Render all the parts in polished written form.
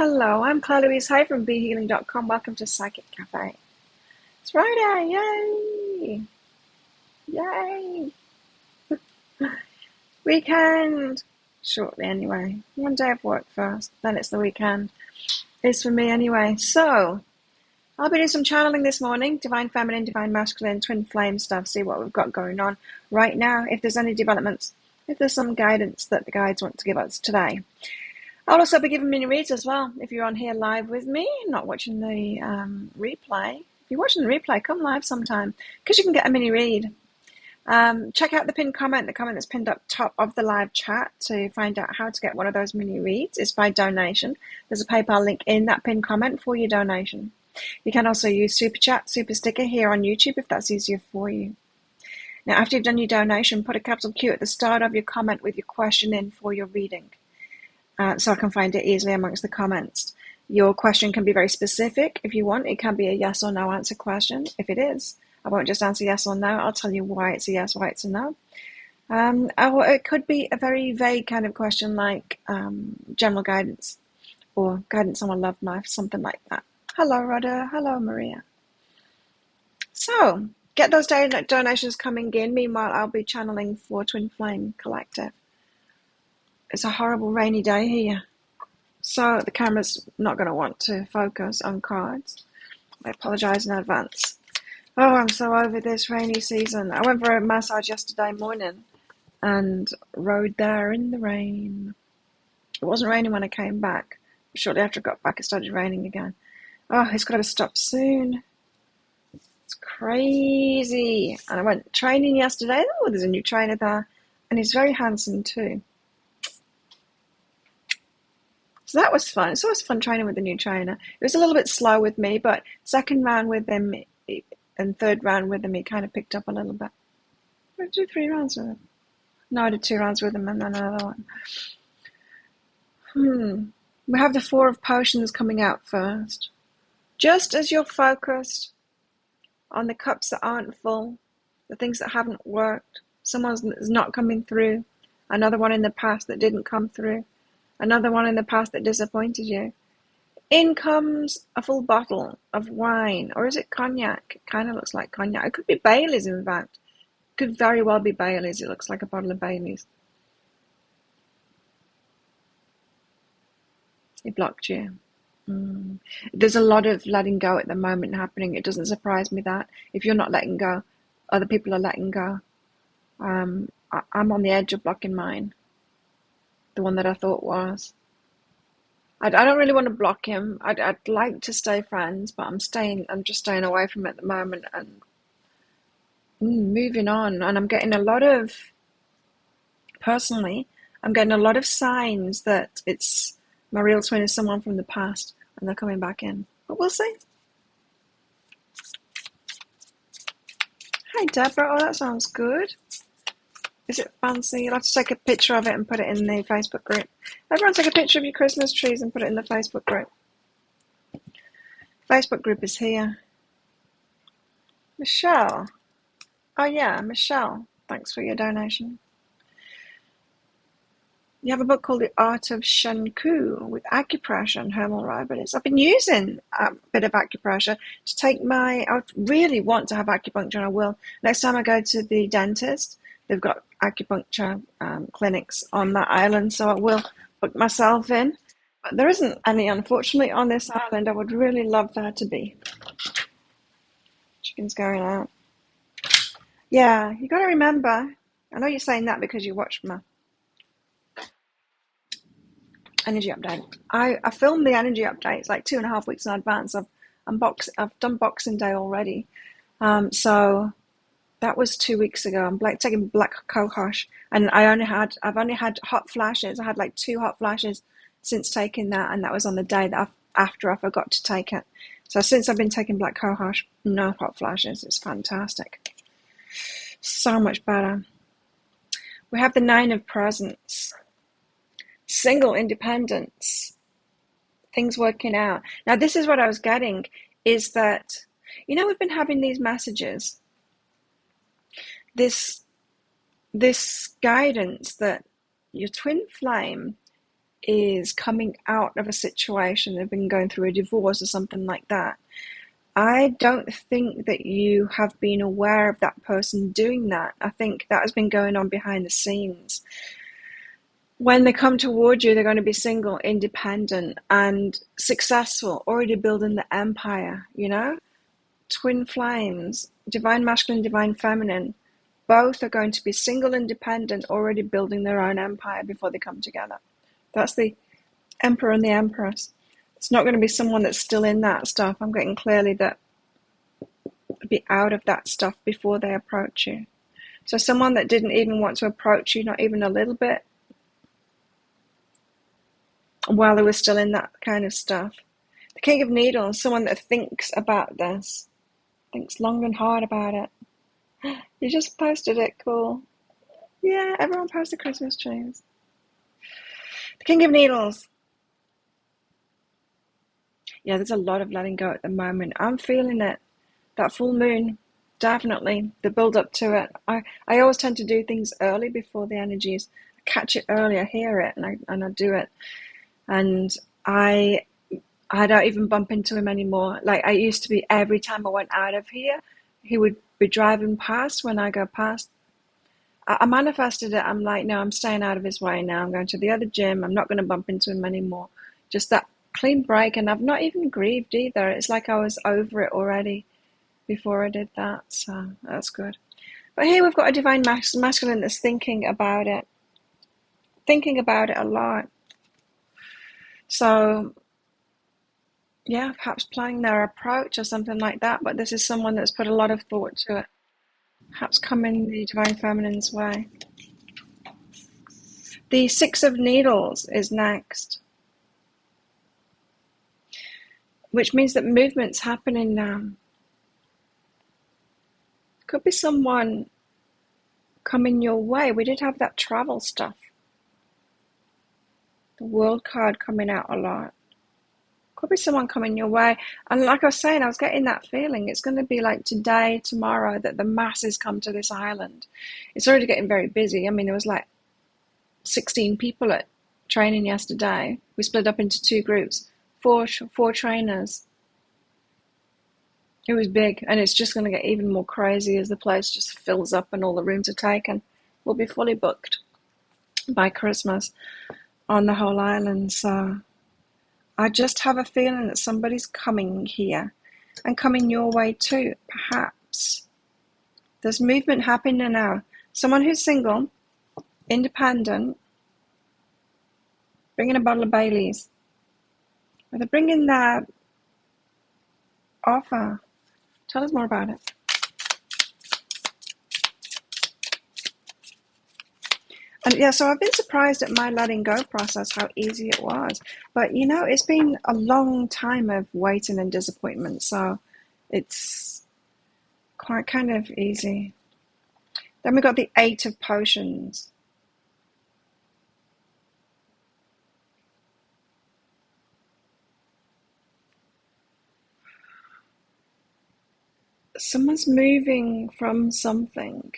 Hello, I'm Claire Louise Hay from BeHealing.com. Welcome to Psychic Cafe. It's Friday, yay! Yay! Weekend! Shortly anyway. One day of work first, then it's the weekend. It's for me anyway. So, I'll be doing some channeling this morning. Divine Feminine, Divine Masculine, Twin Flame stuff. See what we've got going on right now. If there's any developments, if there's some guidance that the guides want to give us today. I'll also be giving mini reads as well. If you're on here live with me, not watching the replay. If you're watching the replay, come live sometime because you can get a mini read. Check out the pinned comment, the comment that's pinned up top of the live chat to find out how to get one of those mini reads. It's by donation. There's a PayPal link in that pinned comment for your donation. You can also use Super Chat, Super Sticker here on YouTube if that's easier for you. Now, after you've done your donation, put a capital Q at the start of your comment with your question in for your reading. So I can find it easily amongst the comments. Your question can be very specific if you want. It can be a yes or no answer question. If it is, I won't just answer yes or no. I'll tell you why it's a yes, why it's a no. Or it could be a very vague kind of question like general guidance or guidance on a love life, something like that. Hello, Rhoda. Hello, Maria. So get those donations coming in. Meanwhile, I'll be channeling for Twin Flame Collective. It's a horrible rainy day here, so the camera's not going to want to focus on cards. I apologise in advance. Oh, I'm so over this rainy season. I went for a massage yesterday morning and rode there in the rain. It wasn't raining when I came back. Shortly after I got back, it started raining again. Oh, it's got to stop soon. It's crazy. And I went training yesterday. Oh, there's a new trainer there, and he's very handsome too. So that was fun. It's always fun training with a new trainer. It was a little bit slow with me, but second round with him and third round with him, he kind of picked up a little bit. I did 3 rounds with him. No, I did 2 rounds with him and then another one. We have the 4 of Potions coming out first. Just as you're focused on the cups that aren't full, the things that haven't worked, someone's not coming through, another one in the past that didn't come through, another one in the past that disappointed you. In comes a full bottle of wine, or is it cognac? It kind of looks like cognac. It could be Bailey's, in fact. It could very well be Bailey's. It looks like a bottle of Bailey's. It blocked you. There's a lot of letting go at the moment happening. It doesn't surprise me that if you're not letting go, other people are letting go. I'm on the edge of blocking mine. The one that I thought was. I don't really want to block him. I'd like to stay friends, but I'm just staying away from it at the moment and moving on. And I'm getting a lot of, personally, I'm getting a lot of signs that it's my real twin is someone from the past and they're coming back in. But we'll see. Hi, Deborah. Oh, that sounds good. Is it fancy? You'll have to take a picture of it and put it in the Facebook group. Everyone take a picture of your Christmas trees and put it in the Facebook group. Facebook group is here. Michelle. Oh yeah, Michelle. Thanks for your donation. You have a book called The Art of Shanku with acupressure and herbal remedies. I've been using a bit of acupressure to take I really want to have acupuncture, and I will. Next time I go to the dentist, they've got acupuncture clinics on that island, so I will book myself in. But there isn't any, unfortunately, on this island. I would really love there to be. Chicken's going out. Yeah, you got to remember, I know you're saying that because you watched my energy update. I filmed the energy updates like 2.5 weeks in advance. I've done Boxing Day already. So that was 2 weeks ago. I'm taking black cohosh, and I've only had hot flashes. I had like 2 hot flashes since taking that, and that was on the day that after I forgot to take it. So since I've been taking black cohosh, no hot flashes. It's fantastic. So much better. We have the 9 of Presents. Single independence. Things working out. Now, this is what I was getting, is that, we've been having these messages, this guidance that your twin flame is coming out of a situation, they've been going through a divorce or something like that, I don't think that you have been aware of that person doing that. I think that has been going on behind the scenes. When they come toward you, they're going to be single, independent, and successful, already building the empire, Twin flames, divine masculine, divine feminine, both are going to be single, independent, already building their own empire before they come together. That's the emperor and the empress. It's not going to be someone that's still in that stuff. I'm getting clearly that be out of that stuff before they approach you. So someone that didn't even want to approach you, not even a little bit, while they were still in that kind of stuff. The King of Needles, someone that thinks about this, thinks long and hard about it. You just posted it, cool. Yeah, everyone posted Christmas trees. The King of Needles. Yeah, there's a lot of letting go at the moment. I'm feeling it. That full moon, definitely. The build up to it. I always tend to do things early before the energies. I catch it early, I hear it, and I do it. And I don't even bump into him anymore. Like I used to be, every time I went out of here, he would be driving past when I go past. I manifested it. I'm like, no, I'm staying out of his way now. I'm going to the other gym. I'm not going to bump into him anymore. Just that clean break. And I've not even grieved either. It's like I was over it already before I did that. So that's good. But here we've got a divine masculine that's thinking about it a lot. So yeah, perhaps planning their approach or something like that. But this is someone that's put a lot of thought to it. Perhaps coming the divine feminine's way. The Six of Needles is next, which means that movement's happening now. Could be someone coming your way. We did have that travel stuff. The World card coming out a lot. Could be someone coming your way. And like I was saying, I was getting that feeling. It's going to be like today, tomorrow, that the masses come to this island. It's already getting very busy. I mean, there was like 16 people at training yesterday. We split up into two groups, four trainers. It was big, and it's just going to get even more crazy as the place just fills up and all the rooms are taken. We'll be fully booked by Christmas on the whole island. So I just have a feeling that somebody's coming here and coming your way too, perhaps. There's movement happening now. Someone who's single, independent, bringing a bottle of Baileys. Are they bringing their offer? Tell us more about it. And yeah, so I've been surprised at my letting go process, how easy it was. But it's been a long time of waiting and disappointment, so it's quite kind of easy. Then we got the Eight of Potions. Someone's moving from something.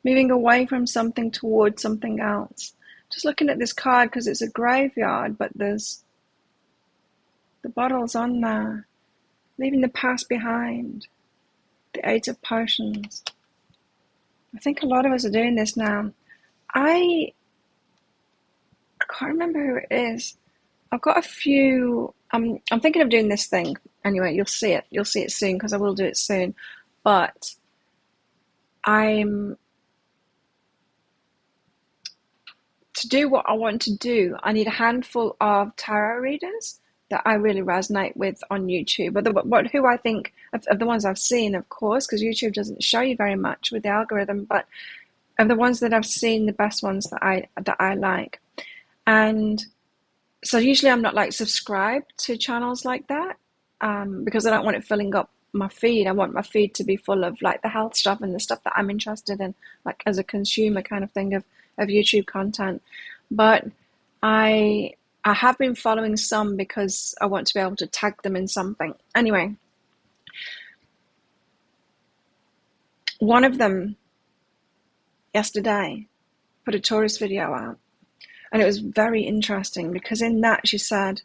Moving away from something towards something else. Just looking at this card because it's a graveyard, but there's the bottles on there. Leaving the past behind. The Eight of Potions. I think a lot of us are doing this now. I can't remember who it is. I've got a few. I'm thinking of doing this thing. Anyway, you'll see it. You'll see it soon because I will do it soon. But to do what I want to do, I need a handful of tarot readers that I really resonate with on YouTube. But who I think of the ones I've seen, of course, because YouTube doesn't show you very much with the algorithm. But of the ones that I've seen, the best ones that I like, and so usually I'm not like subscribed to channels like that because I don't want it filling up my feed. I want my feed to be full of like the health stuff and the stuff that I'm interested in, like as a consumer kind of thing of YouTube content. But I have been following some because I want to be able to tag them in something. Anyway, one of them yesterday put a tourist video out. And it was very interesting because in that she said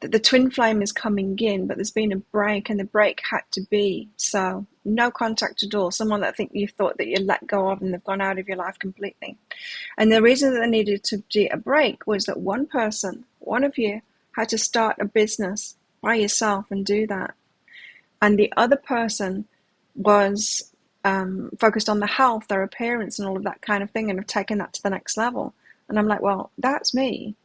that the twin flame is coming in, but there's been a break, and the break had to be so no contact at all. Someone that I think you thought that you let go of and they've gone out of your life completely. And the reason that they needed to do a break was that one person, one of you, had to start a business by yourself and do that. And the other person was focused on the health, their appearance and all of that kind of thing, and have taken that to the next level. And I'm like, well, that's me.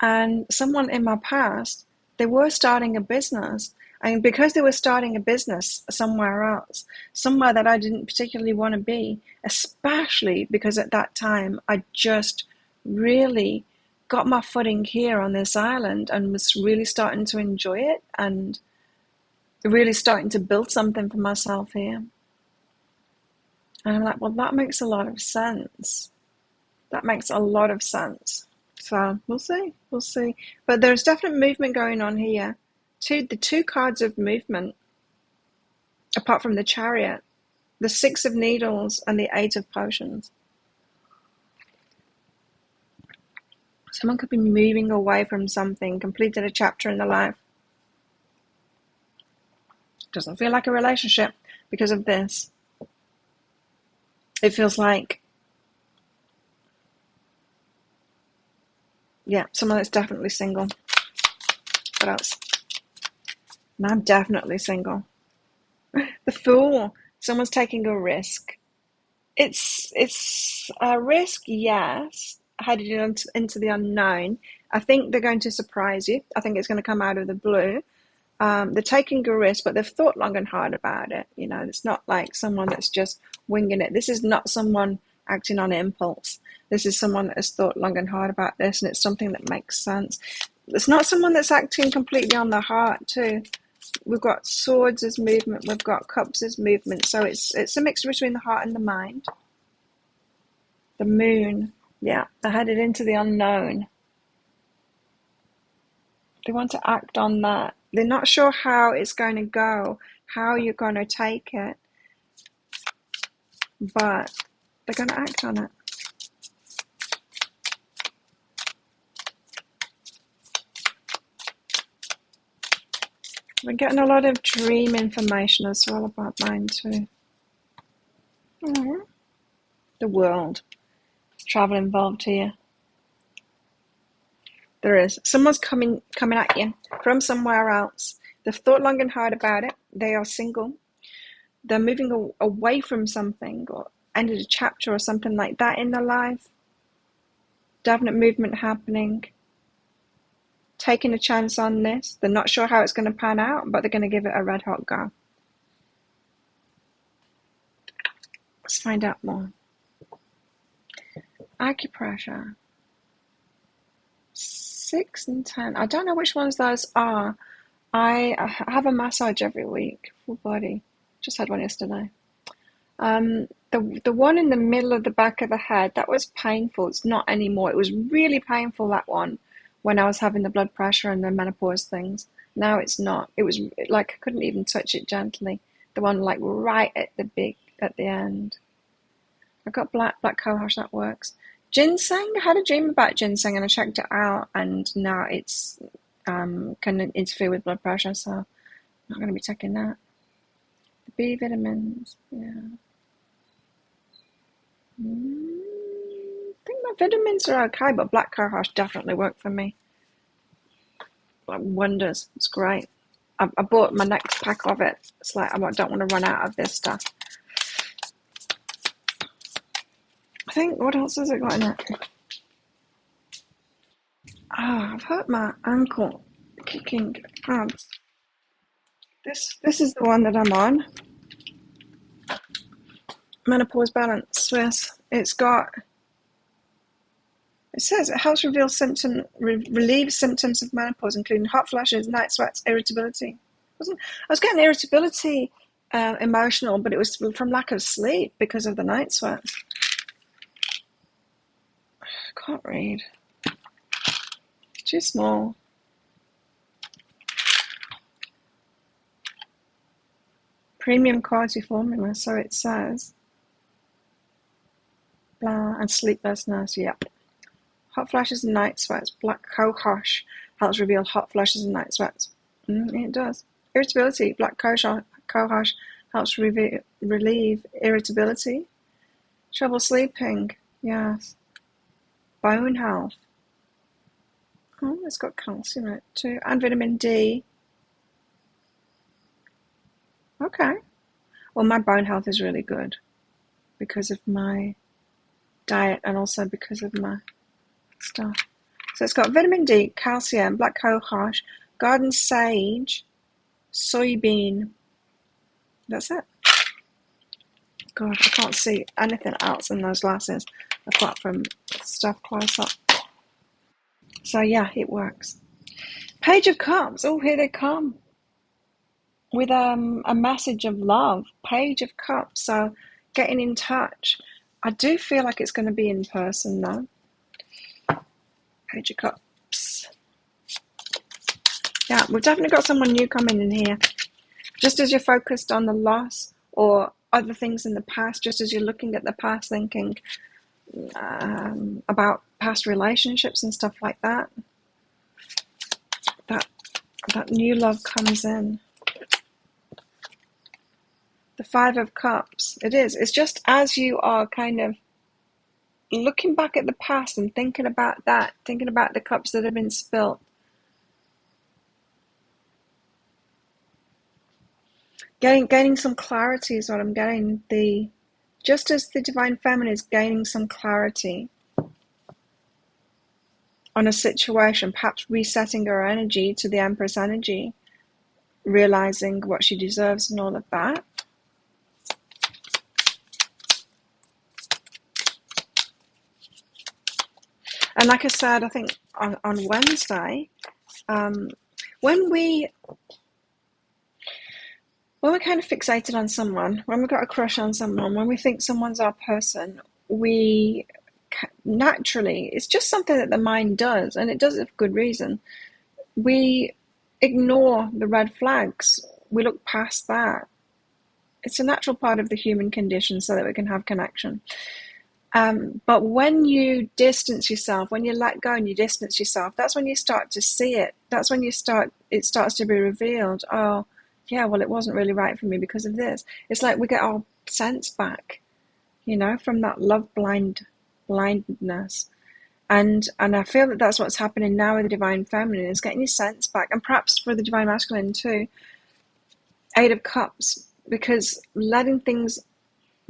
And someone in my past, they were starting a business. And because they were starting a business somewhere else, somewhere that I didn't particularly want to be, especially because at that time I just really got my footing here on this island and was really starting to enjoy it and really starting to build something for myself here. And I'm like, well, that makes a lot of sense. That makes a lot of sense. So we'll see. But there's definite movement going on here. The two cards of movement, apart from the Chariot, the Six of Needles and the Eight of Potions. Someone could be moving away from something, completed a chapter in their life. Doesn't feel like a relationship because of this. It feels like, yeah, someone that's definitely single. What else? And I'm definitely single. The Fool. Someone's taking a risk. It's a risk, yes, headed into the unknown. I think they're going to surprise you. I think it's going to come out of the blue. They're taking a risk, but they've thought long and hard about it. You know, it's not like someone that's just winging it. This is not someone acting on impulse. This is someone that has thought long and hard about this, and it's something that makes sense. It's not someone that's acting completely on the heart too. We've got Swords as movement, we've got Cups as movement, so it's a mixture between the heart and the mind. The Moon, yeah, they're headed into the unknown. They want to act on that. They're not sure how it's going to go, how you're going to take it, but they're going to act on it. We're getting a lot of dream information as well about mine too. The World. There's travel involved here. There is. Someone's coming at you from somewhere else. They've thought long and hard about it. They are single. They're moving away from something or ended a chapter or something like that in their life. Definite movement happening. Taking a chance on this. They're not sure how it's going to pan out, but they're going to give it a red hot go. Let's find out more. Acupressure. 6 and 10. I don't know which ones those are. I have a massage every week, full body. Just had one yesterday. The one in the middle of the back of the head, that was painful. It's not anymore. It was really painful, that one, when I was having the blood pressure and the menopause things. Now it's not. It was like I couldn't even touch it gently. The one like right at the end. I got black cohosh, that works. Ginseng, I had a dream about ginseng and I checked it out, and now it's can interfere with blood pressure, so I'm not going to be taking that. The B vitamins, yeah. I think my vitamins are okay, but black cohosh definitely worked for me. Like wonders, it's great. I bought my next pack of it. It's like I don't want to run out of this stuff. I think, what else has it got in it? I've hurt my ankle kicking. This is the one that I'm on. Menopause Balance Swiss. It says it helps relieve symptoms of menopause, including hot flashes, night sweats, irritability. I was getting irritability, emotional, but it was from lack of sleep because of the night sweats. I can't read. It's too small. Premium quality formula, so it says. Blah. Yeah, and sleeplessness, yep. Hot flashes and night sweats. Black cohosh helps reveal hot flashes and night sweats. It does. Irritability. Black cohosh helps relieve irritability. Trouble sleeping. Yes. Bone health. Oh, it's got calcium in it too. And vitamin D. Okay. Well, my bone health is really good because of my diet and also because of my stuff. So it's got vitamin D, calcium, black cohosh, garden sage, soybean. That's it. God, I can't see anything else in those glasses apart from stuff close up. So yeah, it works. Page of Cups. Oh, here they come with a message of love. Page of Cups. So getting in touch. I do feel like it's going to be in person though. Page of Cups. Yeah, we've definitely got someone new coming in here. Just as you're focused on the loss or other things in the past, just as you're looking at the past, thinking about past relationships and stuff like that, that new love comes in. The Five of Cups. It is. It's just as you are kind of looking back at the past and thinking about that, thinking about the cups that have been spilt. Gaining some clarity is what I'm getting. Just as the Divine Feminine is gaining some clarity on a situation, perhaps resetting her energy to the Empress energy, realizing what she deserves and all of that. And like I said, I think on Wednesday, when we're kind of fixated on someone, when we've got a crush on someone, when we think someone's our person, we naturally, it's just something that the mind does, and it does it for good reason. We ignore the red flags. We look past that. It's a natural part of the human condition so that we can have connection. But when you distance yourself, when you let go and you distance yourself, that's when you start to see it. That's when it starts to be revealed. Oh, yeah, well, it wasn't really right for me because of this. It's like we get our sense back, from that love blindness. And I feel that that's what's happening now with the Divine Feminine, is getting your sense back. And perhaps for the Divine Masculine too, Eight of Cups, because letting things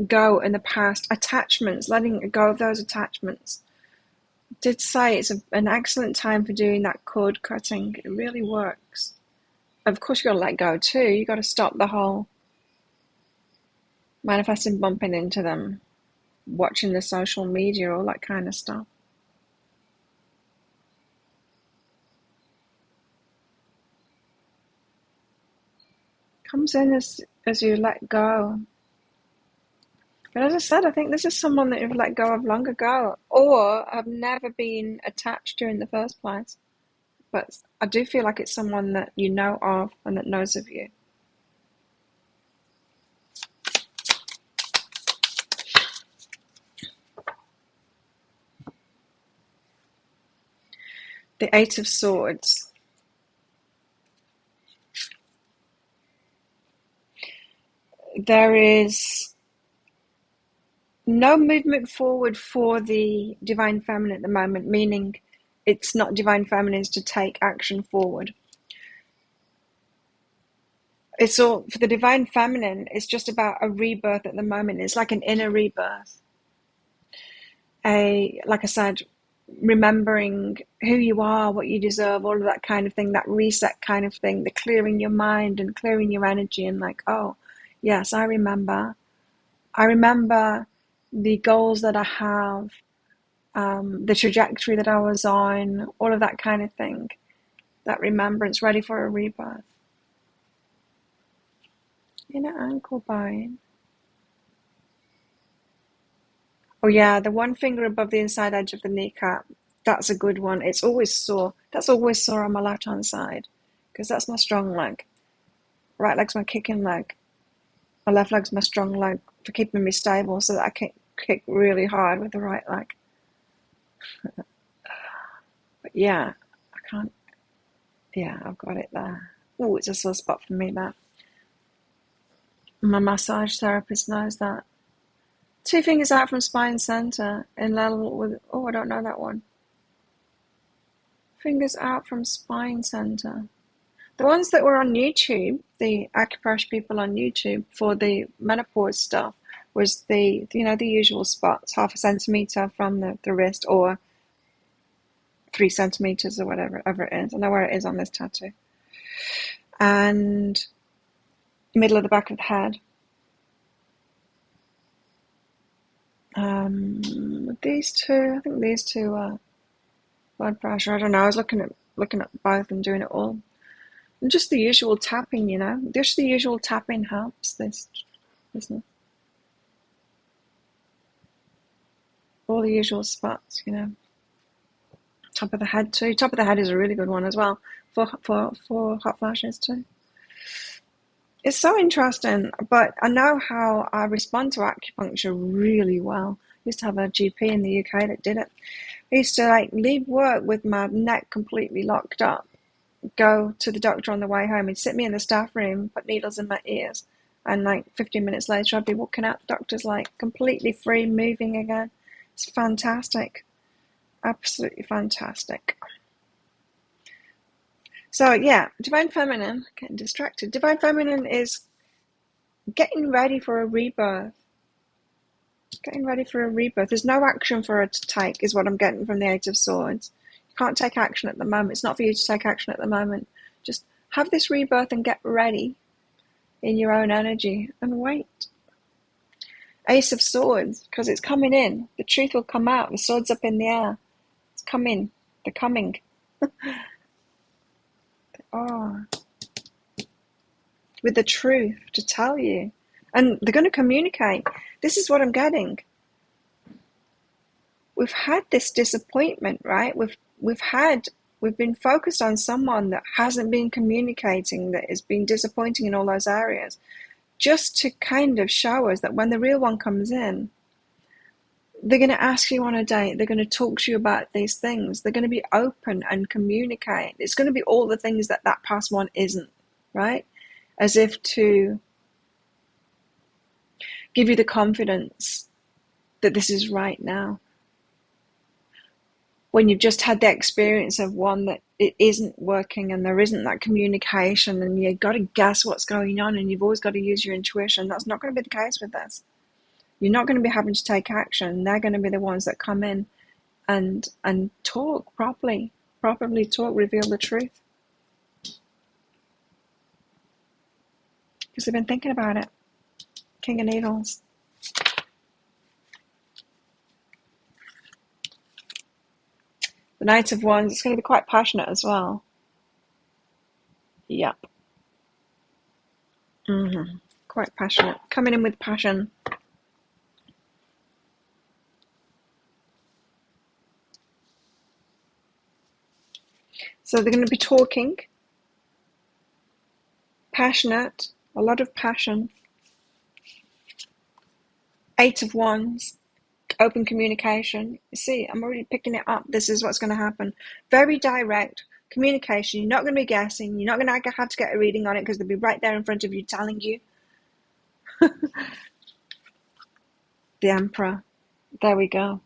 go in the past, attachments, letting go of those attachments. I did say it's an excellent time for doing that cord cutting. It really works. Of course, you got to let go too. You got to stop the whole manifesting, bumping into them, watching the social media, all that kind of stuff. Comes in as you let go. But as I said, I think this is someone that you've let go of long ago, or have never been attached to in the first place. But I do feel like it's someone that you know of and that knows of you. The Eight of Swords. There is no movement forward for the Divine Feminine at the moment, meaning it's not Divine Feminines to take action forward. It's all for the Divine Feminine. It's just about a rebirth at the moment. It's like an inner rebirth. Like I said, remembering who you are, what you deserve, all of that kind of thing, that reset kind of thing, the clearing your mind and clearing your energy, and like, oh, yes, I remember the goals that I have, the trajectory that I was on, all of that kind of thing. That remembrance, ready for a rebirth. Inner ankle bone. Oh yeah, the one finger above the inside edge of the kneecap. That's a good one. It's always sore. That's always sore on my left-hand side because that's my strong leg. Right leg's my kicking leg. My left leg's my strong leg for keeping me stable so that kick really hard with the right leg. But yeah, I can't. Yeah, I've got it there. Oh, it's a sore spot for me, that. My massage therapist knows that. 2 fingers out from spine center in level with. Oh, I don't know that one. Fingers out from spine center. The ones that were on YouTube, the acupressure people on YouTube for the menopause stuff, was the usual spots, 0.5 centimeter from the wrist, or 3 centimeters, or whatever it is. I know where it is on this tattoo. And middle of the back of the head. These two, I think these two are blood pressure. I don't know. I was looking at both and doing it all. And just the usual tapping, just the usual tapping helps this, isn't it? All the usual spots, Top of the head too. Top of the head is a really good one as well for hot flashes too. It's so interesting, but I know how I respond to acupuncture really well. I used to have a GP in the UK that did it. I used to leave work with my neck completely locked up, go to the doctor on the way home. He'd sit me in the staff room, put needles in my ears, and 15 minutes later I'd be walking out the doctor's completely free, moving again. It's fantastic. Absolutely fantastic. So yeah, Divine Feminine, getting distracted. Divine Feminine is getting ready for a rebirth. Getting ready for a rebirth. There's no action for her to take, is what I'm getting from the Eight of Swords. You can't take action at the moment. It's not for you to take action at the moment. Just have this rebirth and get ready in your own energy and wait. Ace of Swords, because it's coming in. The truth will come out. The sword's up in the air. It's coming. They're coming. Oh, with the truth to tell you, and they're going to communicate. This is what I'm getting. We've had this disappointment, right? We've been focused on someone that hasn't been communicating, that has been disappointing in all those areas, just to kind of show us that when the real one comes in, they're going to ask you on a date. They're going to talk to you about these things. They're going to be open and communicate. It's going to be all the things that past one isn't, right? As if to give you the confidence that this is right now. When you've just had the experience of one that it isn't working and there isn't that communication and you've got to guess what's going on and you've always got to use your intuition, that's not going to be the case with this. You're not going to be having to take action. They're going to be the ones that come in and talk properly talk, reveal the truth. Because they've been thinking about it. King of Needles. The Knight of Wands, it's going to be quite passionate as well. Yep. Quite passionate. Coming in with passion. So they're going to be talking, passionate, a lot of passion. Eight of Wands, open communication. You see, I'm already picking it up. This is what's going to happen. Very direct communication. You're not going to be guessing. You're not going to have to get a reading on it because they'll be right there in front of you telling you. The Emperor. There we go.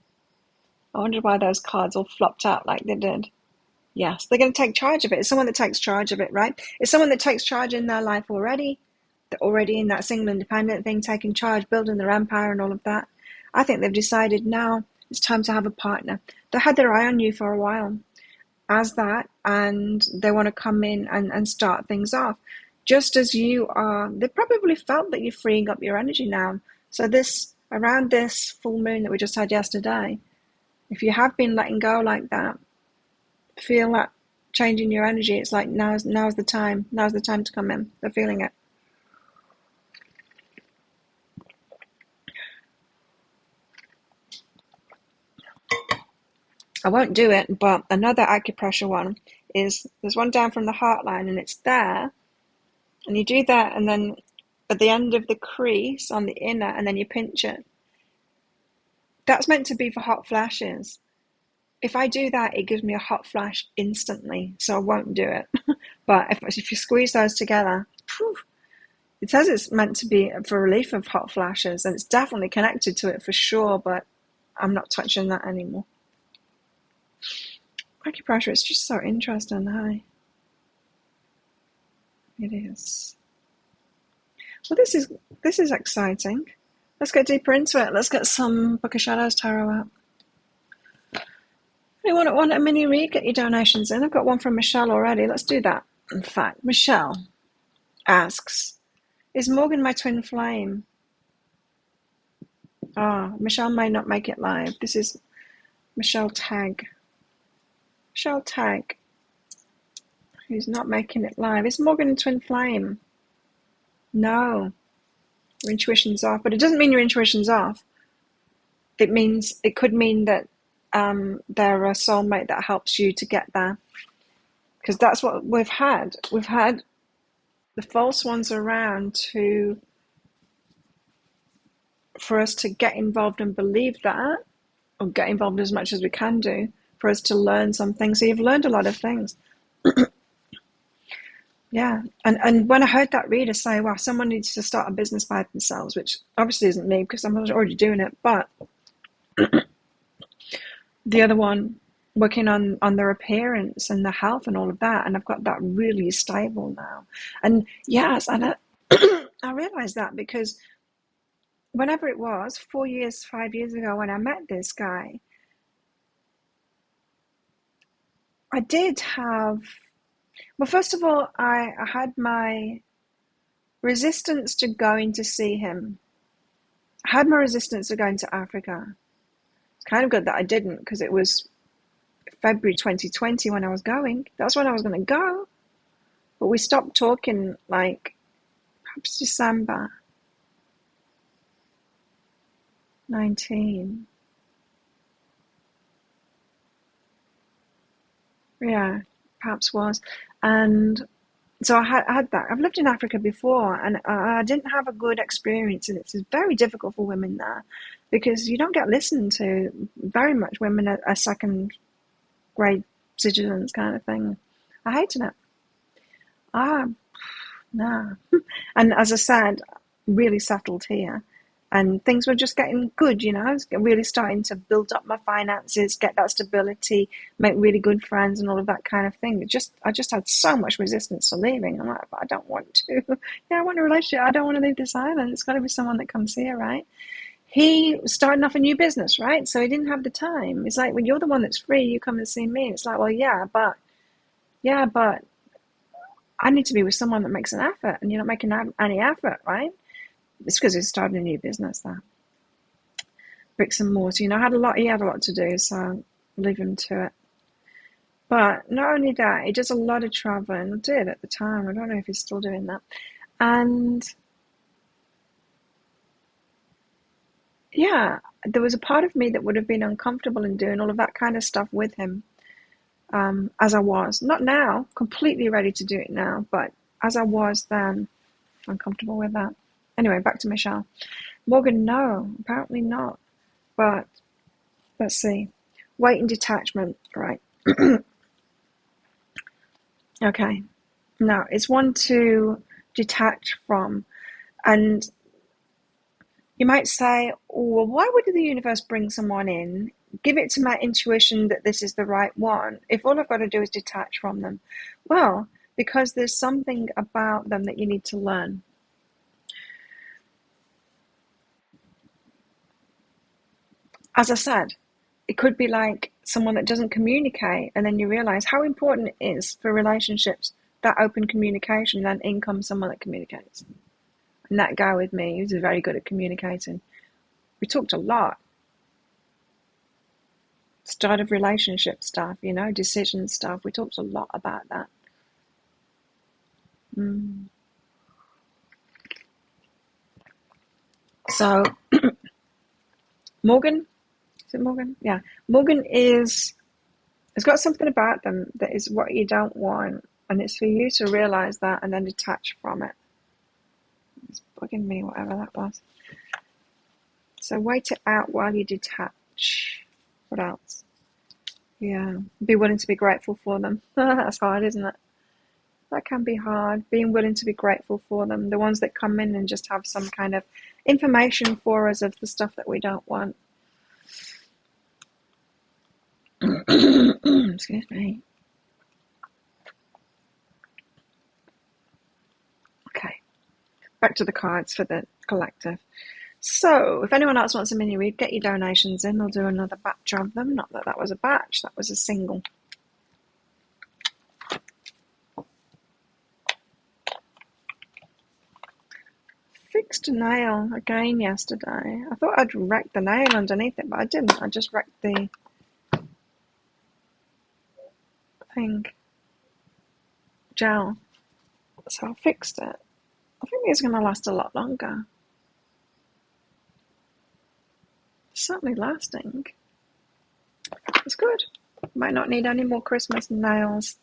I wonder why those cards all flopped out like they did. Yes, they're going to take charge of it. It's someone that takes charge of it, right? It's someone that takes charge in their life already. They're already in that single independent thing, taking charge, building their empire and all of that. I think they've decided now it's time to have a partner. They had their eye on you for a while as that, and they want to come in and start things off. Just as you are, they probably felt that you're freeing up your energy now. So around this full moon that we just had yesterday, if you have been letting go like that, feel that change in your energy. It's like now's the time. Now's the time to come in. They're feeling it. I won't do it, but another acupressure one is, there's one down from the heartline and it's there, and you do that, and then at the end of the crease on the inner, and then you pinch it. That's meant to be for hot flashes. If I do that, it gives me a hot flash instantly, so I won't do it. But if you squeeze those together, phew, it says it's meant to be for relief of hot flashes, and it's definitely connected to it for sure, but I'm not touching that anymore. Acupressure, it's just so interesting, hey? It is. Well, this is exciting. Let's get deeper into it. Let's get some Book of Shadows Tarot out. You want a mini read? Get your donations in. I've got one from Michelle already. Let's do that. In fact, Michelle asks, is Morgan my twin flame? Michelle may not make it live. This is Michelle Tag. Michelle Tag, who's not making it live. Is Morgan a twin flame? No. Your intuition's off, but it doesn't mean your intuition's off. It could mean that they're a soulmate that helps you to get there. Because that's what we've had. We've had the false ones around for us to get involved and believe that, or get involved as much as we can do, for us to learn some things. So you've learned a lot of things. Yeah. And when I heard that reader say, wow, someone needs to start a business by themselves, which obviously isn't me because I'm already doing it, but the other one working on their appearance and their health and all of that, and I've got that really stable now. And yes, and I realized that because whenever it was 5 years ago when I met this guy, I did have, well, first of all, I had my resistance to going to see him. I had my resistance to going to Africa. It's kind of good that I didn't, because it was February 2020 when I was going. That's when I was going to go. But we stopped talking like perhaps December 19. Yeah, perhaps was. And so I had that. I've lived in Africa before, and I didn't have a good experience, and it's very difficult for women there because you don't get listened to very much. Women are second grade citizens kind of thing. I hated it. No. And as I said, really settled here. And things were just getting good, I was really starting to build up my finances, get that stability, make really good friends and all of that kind of thing. I just had so much resistance to leaving. I'm like, but I don't want to. Yeah, I want a relationship. I don't want to leave this island. It's got to be someone that comes here, right? He was starting off a new business, right? So he didn't have the time. It's like, well, you're the one that's free. You come and see me. It's like, well, yeah, but I need to be with someone that makes an effort, and you're not making any effort, right? It's because he's starting a new business there. Bricks and mortar. He had a lot to do, so I'll leave him to it. But not only that, he does a lot of traveling. I did at the time. I don't know if he's still doing that. And yeah, there was a part of me that would have been uncomfortable in doing all of that kind of stuff with him, as I was. Not now, completely ready to do it now, but as I was then, uncomfortable with that. Anyway, back to Michelle. Morgan, no, apparently not. But let's see. Weight and detachment, right? Okay. Now, it's one to detach from. And you might say, oh, well, why would the universe bring someone in? Give it to my intuition that this is the right one, if all I've got to do is detach from them. Well, because there's something about them that you need to learn. As I said, it could be like someone that doesn't communicate, and then you realize how important it is for relationships, that open communication, then in comes someone that communicates. And that guy with me, he was very good at communicating. We talked a lot. Start of relationship stuff, decision stuff. We talked a lot about that. So, Morgan, is it Morgan? Yeah. Morgan has got something about them that is what you don't want. And it's for you to realize that and then detach from it. It's bugging me, whatever that was. So wait it out while you detach. What else? Yeah, be willing to be grateful for them. That's hard, isn't it? That can be hard, being willing to be grateful for them. The ones that come in and just have some kind of information for us of the stuff that we don't want. Excuse me. Okay, back to the cards for the collective. So, if anyone else wants a mini read, get your donations in. I'll do another batch of them. Not that that was a batch, that was a single. Fixed a nail again yesterday. I thought I'd wrecked the nail underneath it, but I didn't. I just wrecked the thing, gel. So I fixed it. I think these are going to last a lot longer. Certainly lasting. It's good. Might not need any more Christmas nails.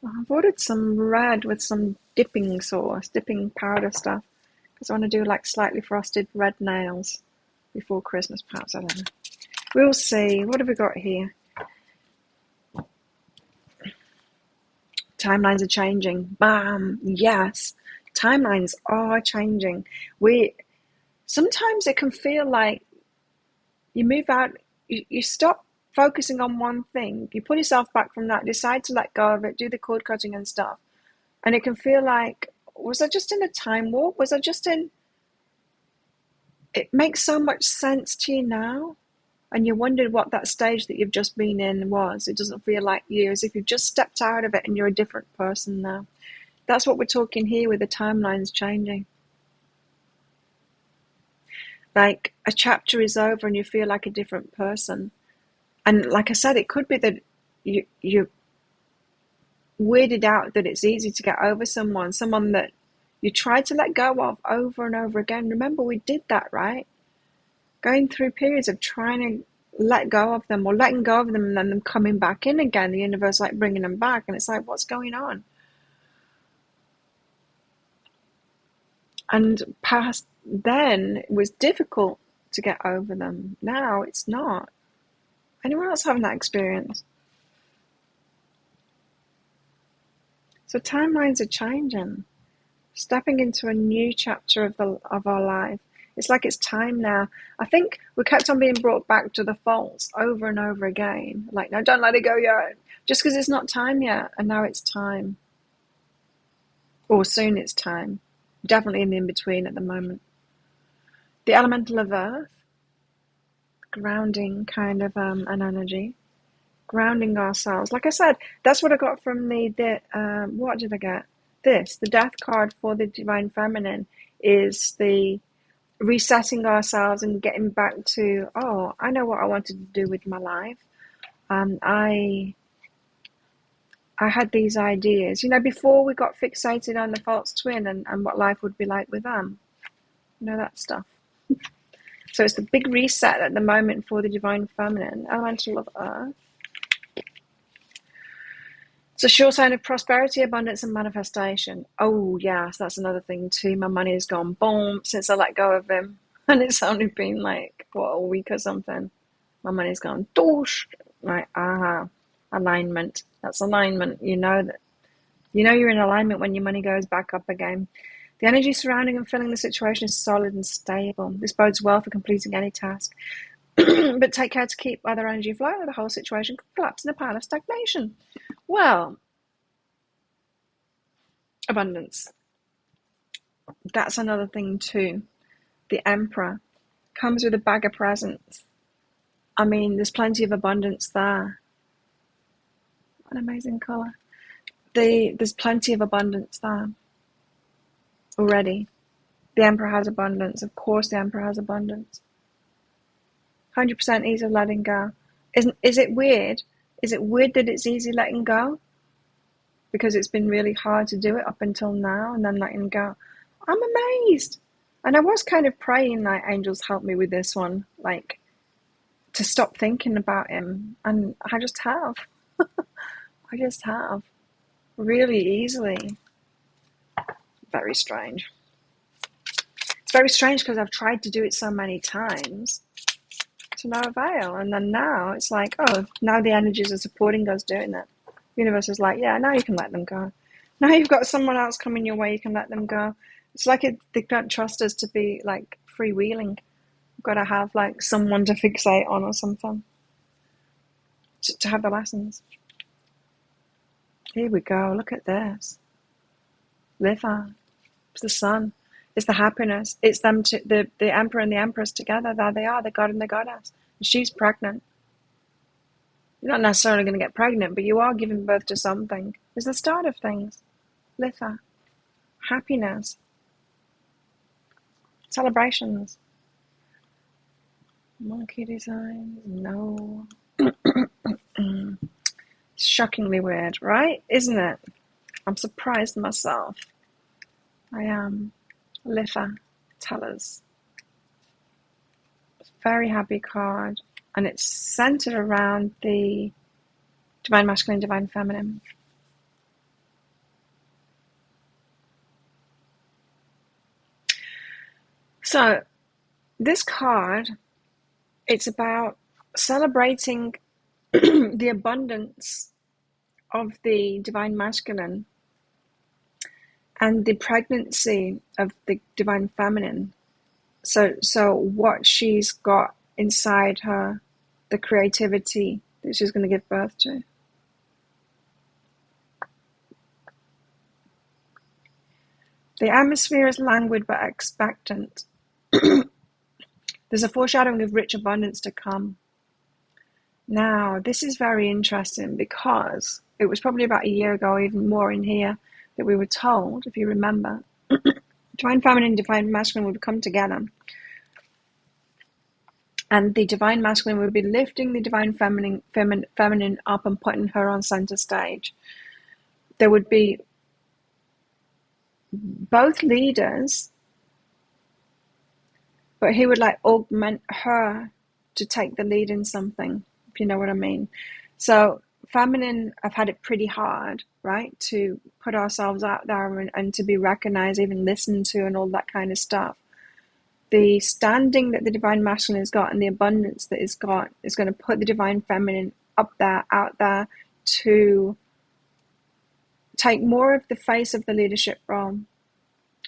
I've ordered some red with some dipping sauce, dipping powder stuff, because I want to do like slightly frosted red nails before Christmas, perhaps. I don't know. We'll see. What have we got here? Timelines are changing. Bam! Yes, timelines are changing. Sometimes it can feel like you move out, you stop focusing on one thing, you pull yourself back from that, decide to let go of it, do the cord cutting and stuff, and it can feel like, was I just in a time warp? Was I just in... It makes so much sense to you now, and you wondered what that stage that you've just been in was. It doesn't feel like you, as if you've just stepped out of it and you're a different person now. That's what we're talking here with the timelines changing. Like a chapter is over and you feel like a different person. And like I said, it could be that you're weirded out that it's easy to get over someone that you tried to let go of over and over again. Remember, we did that, right? Going through periods of trying to let go of them or letting go of them and then them coming back in again. The universe like bringing them back. And it's like, what's going on? And past then, it was difficult to get over them. Now it's not. Anyone else having that experience? So timelines are changing, stepping into a new chapter of our life. It's like it's time now. I think we kept on being brought back to the faults over and over again. Like, no, don't let it go yet. Just because it's not time yet. And now it's time. Or soon it's time. Definitely in the in-between at the moment. The elemental of earth, grounding kind of an energy. Grounding ourselves. Like I said, that's what I got from the what did I get? The death card for the divine feminine is the resetting ourselves and getting back to, oh, I know what I wanted to do with my life. I had these ideas, before we got fixated on the false twin and what life would be like with them. That stuff. So it's the big reset at the moment for the divine feminine, elemental of earth. It's a sure sign of prosperity, abundance, and manifestation. Oh, yes, that's another thing too. My money has gone boom since I let go of him. And it's only been like, a week or something. My money's gone doosh. Like, alignment. That's alignment. You know you're in alignment when your money goes back up again. The energy surrounding and filling the situation is solid and stable. This bodes well for completing any task. But take care to keep other energy flowing, or the whole situation could collapse in a pile of stagnation. Well, abundance. That's another thing too. The Emperor comes with a bag of presents. I mean, there's plenty of abundance there. What an amazing colour. There's plenty of abundance there already. The Emperor has abundance. Of course the Emperor has abundance. 100% ease of letting go. Is it weird? Is it weird that it's easy letting go? Because it's been really hard to do it up until now, and then letting go. I'm amazed. And I was kind of praying, like, angels help me with this one, like, to stop thinking about him. And I just have. I just have. Really easily. Very strange. It's very strange because I've tried to do it so many times. to no avail. And then now it's like, oh, now the energies are supporting us doing that. The universe is like, yeah, now you can let them go. Now you've got someone else coming your way, you can let them go. It's like they don't trust us to be like freewheeling. We've got to have like someone to fixate on or something to have the lessons. Here we go. Look at this. Liver. It's the sun. It's the happiness. It's them, the emperor and the empress together. There they are, the god and the goddess. And she's pregnant. You're not necessarily going to get pregnant, but you are giving birth to something. It's the start of things. Litha. Happiness. Celebrations. Monkey designs. No. Shockingly weird, right? Isn't it? I'm surprised myself. I am. Litha. Tell us. Very happy card. And it's centered around the divine masculine, divine feminine. So this card, it's about celebrating the abundance of the divine masculine and the pregnancy of the divine feminine. So what she's got inside her, the creativity that she's going to give birth to. The atmosphere is languid but expectant. There's a foreshadowing of rich abundance to come. Now, this is very interesting because it was probably about a year ago, even more in here, that we were told, if you remember, divine feminine and divine masculine would come together. And the divine masculine would be lifting the divine feminine up and putting her on center stage. There would be both leaders, but he would like augment her to take the lead in something, if you know what I mean. So feminine have had it pretty hard, right, to put ourselves out there and to be recognized, even listened to and all that kind of stuff. The standing that the divine masculine has got and the abundance that it's got is going to put the divine feminine up there, out there, to take more of the face of the leadership role,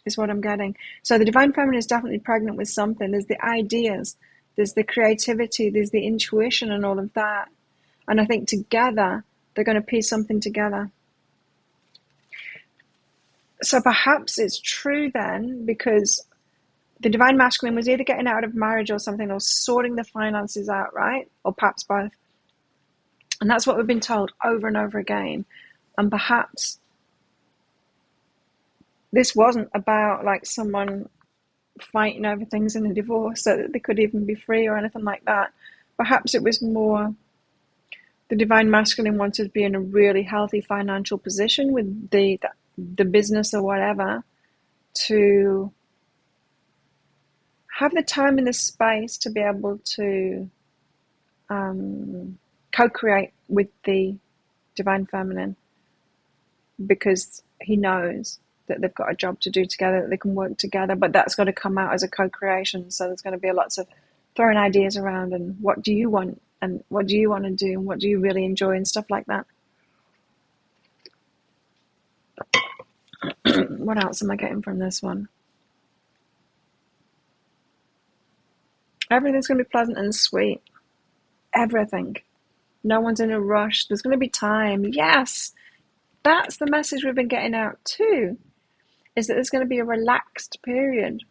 is what I'm getting. So the divine feminine is definitely pregnant with something. There's the ideas, there's the creativity, there's the intuition and all of that. And I think together, they're going to piece something together. So perhaps it's true then, because the divine masculine was either getting out of marriage or something, or sorting the finances out, right? Or perhaps both. And that's what we've been told over and over again. And perhaps this wasn't about like someone fighting over things in a divorce so that they could even be free or anything like that. Perhaps it was more the divine masculine wanted to be in a really healthy financial position with the business or whatever, to have the time and the space to be able to co-create with the divine feminine, because he knows that they've got a job to do together, that they can work together, but that's got to come out as a co-creation. So there's going to be lots of throwing ideas around, and what do you want, and what do you want to do, and what do you really enjoy, and stuff like that. What else am I getting from this one? Everything's going to be pleasant and sweet. Everything. No one's in a rush. There's going to be time. Yes, that's the message we've been getting out too, is that there's going to be a relaxed period.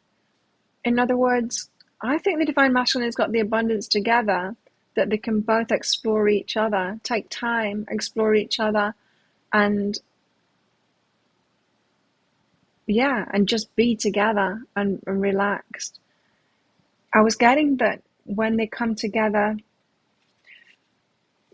In other words, I think the divine masculine has got the abundance together that they can both explore each other, take time, explore each other, and and just be together and relaxed. I was getting that when they come together,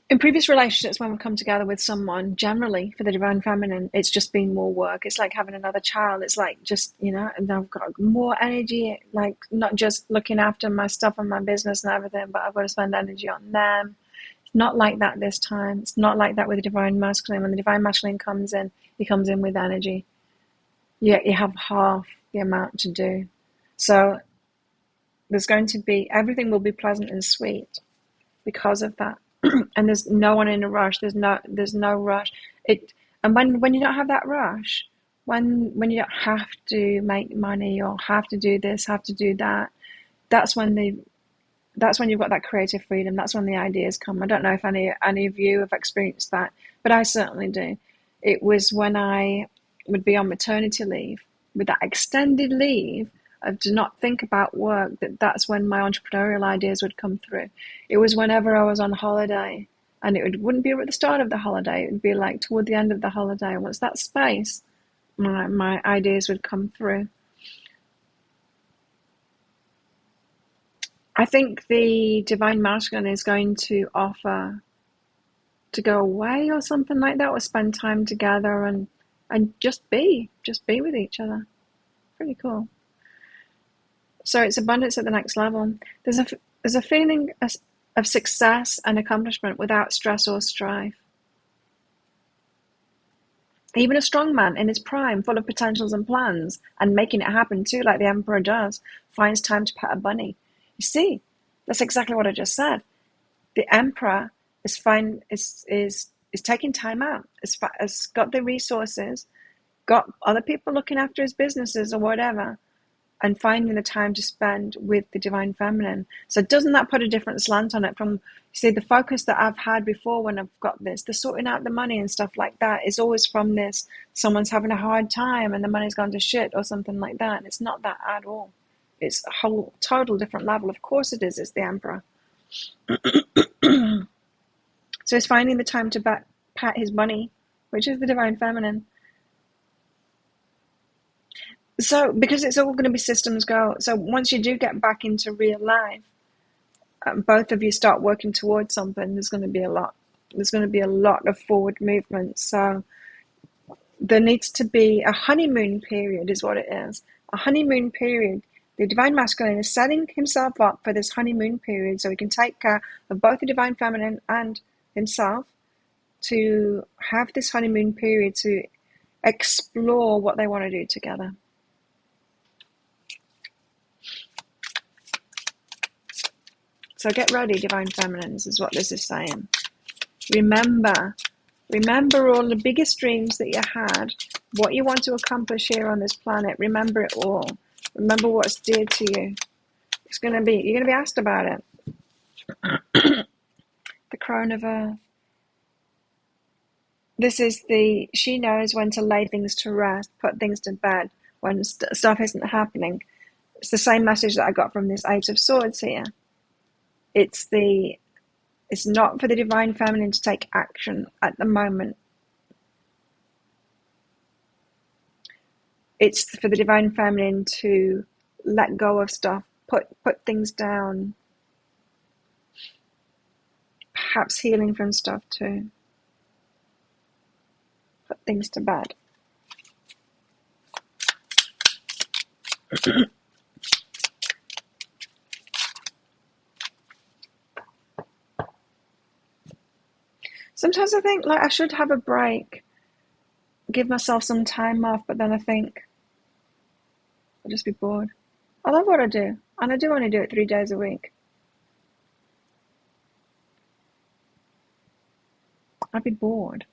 in previous relationships, when we come together with someone, generally for the divine feminine, it's just been more work. It's like having another child. It's like just, and I've got more energy, like not just looking after my stuff and my business and everything, but I've got to spend energy on them. It's not like that this time. It's not like that with the divine masculine. When the divine masculine comes in, he comes in with energy. You have half the amount to do. So There's going to be, everything will be pleasant and sweet because of that. And there's no one in a rush. There's no rush. And when you don't have that rush, when you don't have to make money or have to do this, have to do that, that's when you've got that creative freedom. That's when the ideas come. I don't know if any of you have experienced that, but I certainly do. It was when I would be on maternity leave, with that extended leave of to not think about work, that's when my entrepreneurial ideas would come through. It was whenever I was on holiday, and wouldn't be at the start of the holiday. It would be like toward the end of the holiday. And once that space, my ideas would come through. I think the divine masculine is going to offer to go away or something like that, or spend time together and just be with each other. Pretty cool. So it's abundance at the next level. There's a feeling of success and accomplishment without stress or strife. Even a strong man in his prime, full of potentials and plans, and making it happen too, like the emperor does, finds time to pet a bunny. You see, that's exactly what I just said. The emperor is taking time out, has got the resources, got other people looking after his businesses or whatever, and finding the time to spend with the divine feminine. So doesn't that put a different slant on it from, you see, the focus that I've had before when I've got this, the sorting out the money and stuff like that is always from this, someone's having a hard time and the money's gone to shit or something like that. And it's not that at all. It's a whole total different level. Of course it is. It's the emperor. So he's finding the time to pat his bunny, which is the divine feminine. So, because it's all going to be systems go. So once you do get back into real life, both of you start working towards something, there's going to be a lot. There's going to be a lot of forward movement. So there needs to be a honeymoon period is what it is. A honeymoon period. The divine masculine is setting himself up for this honeymoon period so he can take care of both the divine feminine and himself, to have this honeymoon period to explore what they want to do together. So get ready, divine feminines, is what this is saying. Remember all the biggest dreams that you had, what you want to accomplish here on this planet. Remember it all. Remember what's dear to you. You're going to be asked about it. The Crone of Earth. This is she knows when to lay things to rest, put things to bed when stuff isn't happening. It's the same message that I got from this Eight of Swords here. It's not for the divine feminine to take action at the moment. It's for the divine feminine to let go of stuff, put things down, perhaps healing from stuff too. Put things to bed. Sometimes I think like I should have a break, give myself some time off, but then I think I'll just be bored. I love what I do, and I do only do it 3 days a week. I'd be bored.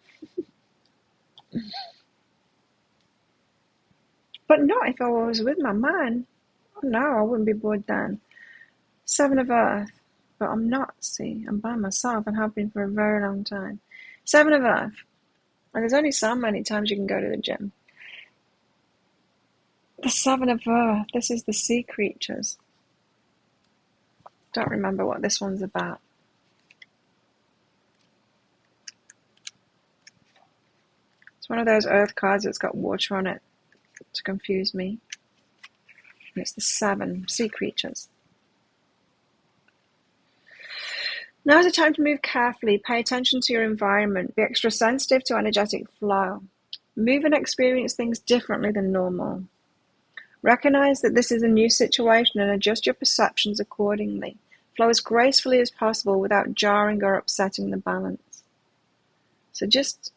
But not if I was with my man. No, I wouldn't be bored then. Seven of Earth. But I'm not, see. I'm by myself and have been for a very long time. Seven of Earth. And there's only so many times you can go to the gym. The Seven of Earth. This is the sea creatures. Don't remember what this one's about. It's one of those Earth cards that's got water on it to confuse me. And it's the 7 sea creatures. Now is the time to move carefully, pay attention to your environment, be extra sensitive to energetic flow. Move and experience things differently than normal. Recognize that this is a new situation and adjust your perceptions accordingly. Flow as gracefully as possible without jarring or upsetting the balance. So just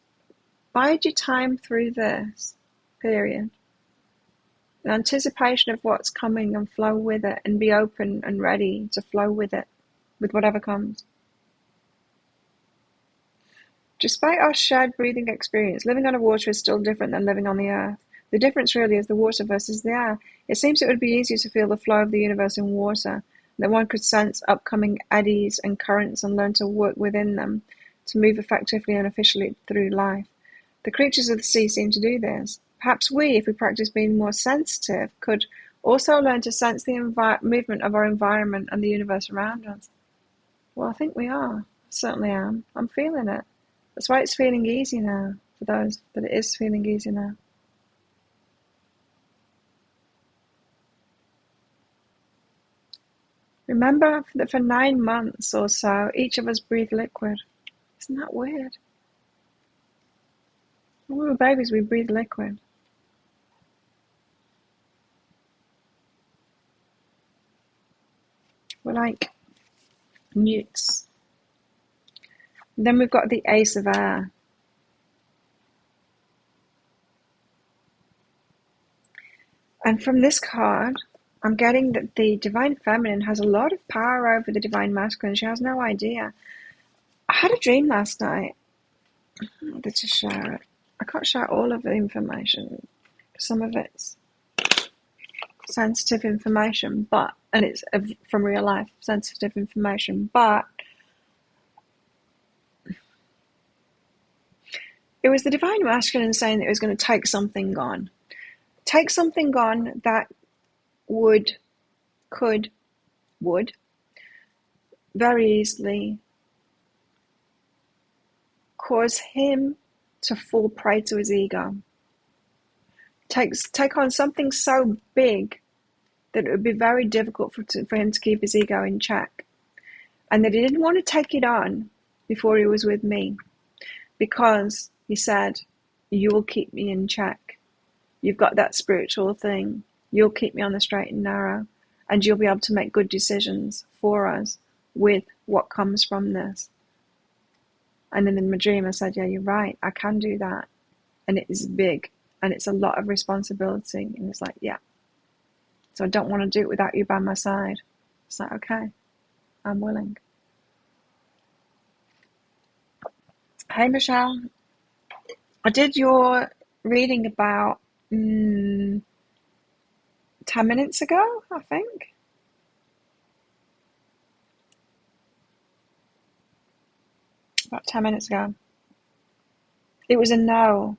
bide your time through this period. in anticipation of what's coming, and flow with it and be open and ready to flow with it, with whatever comes. Despite our shared breathing experience, living underwater is still different than living on the earth. The difference really is the water versus the air. It seems it would be easier to feel the flow of the universe in water, that one could sense upcoming eddies and currents and learn to work within them to move effectively and efficiently through life. The creatures of the sea seem to do this. Perhaps we, if we practice being more sensitive, could also learn to sense the movement of our environment and the universe around us. Well, I think we are. I certainly am. I'm feeling it. That's why it's feeling easy now, for those that it is feeling easy now. Remember that for 9 months or so, each of us breathed liquid. Isn't that weird? When we were babies, we breathed liquid. We're like newts. And then we've got the Ace of Air. And from this card, I'm getting that the Divine Feminine has a lot of power over the Divine Masculine. She has no idea. I had a dream last night. I wanted to share it. I can't share all of the information. Some of it's sensitive information, and it's from real life, sensitive information, but it was the Divine Masculine saying that it was going to take something on. Take something on that would very easily cause him to fall prey to his ego. Take on something so big that it would be very difficult for him to keep his ego in check. And that he didn't want to take it on before he was with me. Because he said, you will keep me in check. You've got that spiritual thing. You'll keep me on the straight and narrow. And you'll be able to make good decisions for us with what comes from this. And then in my dream I said, yeah, you're right. I can do that. And it is big. And it's a lot of responsibility. And it's like, yeah. So I don't want to do it without you by my side. It's like, okay, I'm willing. Hey, Michelle. I did your reading about 10 minutes ago, I think. About 10 minutes ago. It was a no.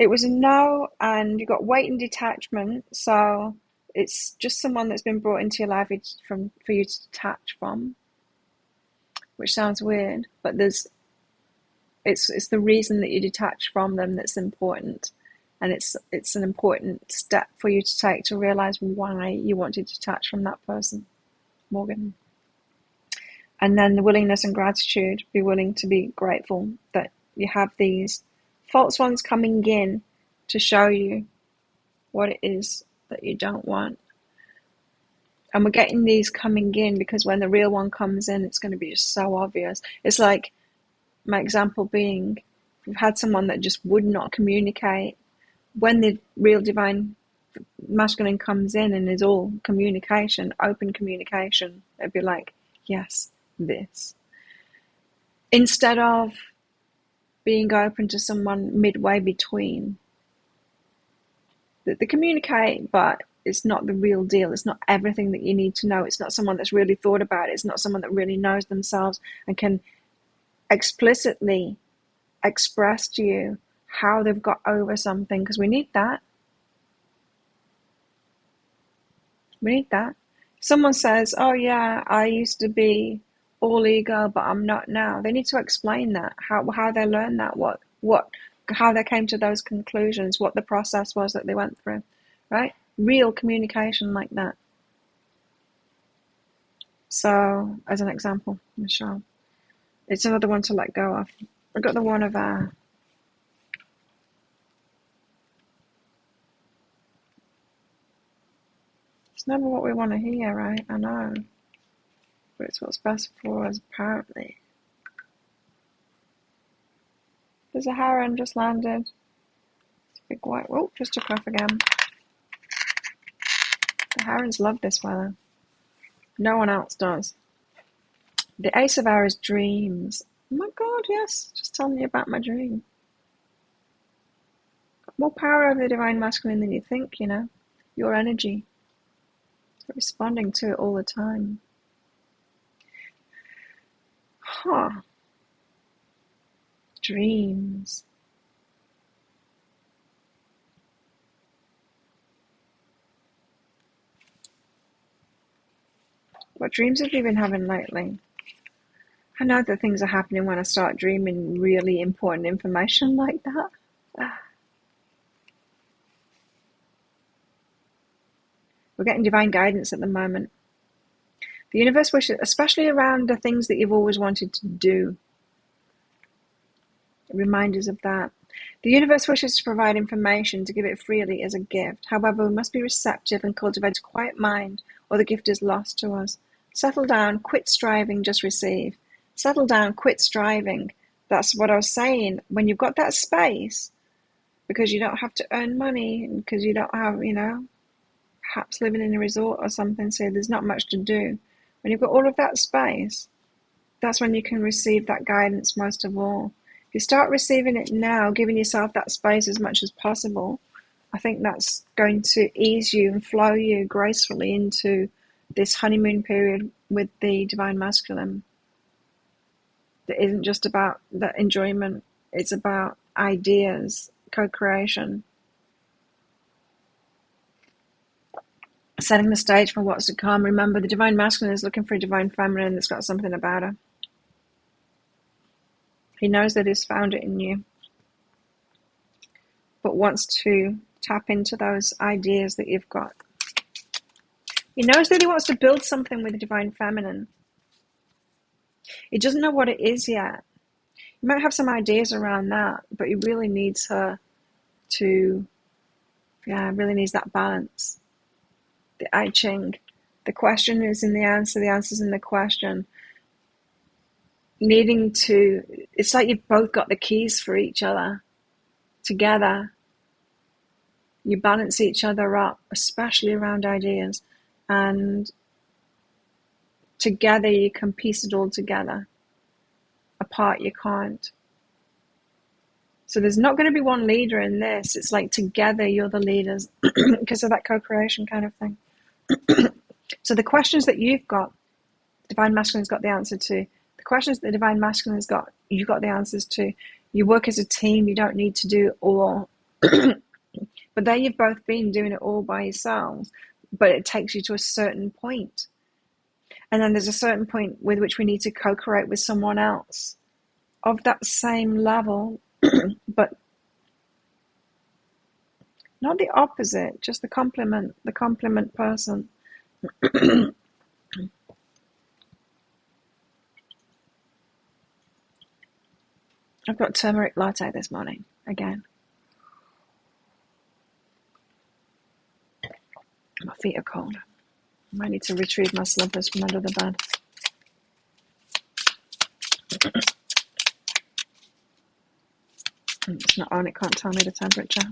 It was a no, and you got weight and detachment, so it's just someone that's been brought into your life for you to detach from, which sounds weird, but it's the reason that you detach from them that's important, and it's an important step for you to take to realize why you want to detach from that person, Morgan. And then the willingness and gratitude, be willing to be grateful that you have these false ones coming in to show you what it is that you don't want. And we're getting these coming in because when the real one comes in, it's going to be just so obvious. It's like my example being, we've had someone that just would not communicate. When the real Divine Masculine comes in and is all communication, open communication, it'd be like, yes, this. Instead of being open to someone midway between. They communicate, but it's not the real deal. It's not everything that you need to know. It's not someone that's really thought about it. It's not someone that really knows themselves and can explicitly express to you how they've got over something, because we need that. We need that. Someone says, oh yeah, I used to be all ego, but I'm not now. They need to explain that, how they learned that, how they came to those conclusions, what the process was that they went through, right? Real communication like that. So, as an example, Michelle, it's another one to let go of. I got the one of it's never what we want to hear, right? I know. But it's what's best for us, apparently. There's a heron just landed. It's a big white. Oh, just took off again. The herons love this weather. No one else does. The Ace of Arrows, dreams. Oh my God, yes. Just tell me about my dream. Got more power over the divine masculine than you think, you know. Your energy. You're responding to it all the time. Huh. Dreams. What dreams have you been having lately? I know that things are happening when I start dreaming really important information like that. We're getting divine guidance at the moment. The universe wishes, especially around the things that you've always wanted to do. Reminders of that. The universe wishes to provide information to give it freely as a gift. However, we must be receptive and cultivate a quiet mind, or the gift is lost to us. Settle down, quit striving, just receive. Settle down, quit striving. That's what I was saying. When you've got that space, because you don't have to earn money, and because you don't have, you know, perhaps living in a resort or something, so there's not much to do. When you've got all of that space, that's when you can receive that guidance most of all. If you start receiving it now, giving yourself that space as much as possible, I think that's going to ease you and flow you gracefully into this honeymoon period with the divine masculine. That isn't just about that enjoyment, it's about ideas, co-creation. Setting the stage for what's to come. Remember, the divine masculine is looking for a divine feminine that's got something about her. He knows that he's found it in you, but wants to tap into those ideas that you've got. He knows that he wants to build something with the divine feminine. He doesn't know what it is yet. He might have some ideas around that, but he really needs her to, really needs that balance. The I Ching. The question is in the answer is in the question. Needing to, it's like you've both got the keys for each other. Together, you balance each other up, especially around ideas. And together you can piece it all together. Apart you can't. So there's not going to be one leader in this. It's like together you're the leaders because of that co-creation kind of thing. So the questions that you've got, divine masculine's got the answer to. The questions that the divine masculine's got, you've got the answers to. You work as a team. You don't need to do it all. But there you've both been doing it all by yourselves. But it takes you to a certain point. And then there's a certain point with which we need to co-create with someone else of that same level, but not the opposite, just the complement person. I've got turmeric latte this morning, again. My feet are cold. I might need to retrieve my slippers from under the bed. It's not on, it can't tell me the temperature.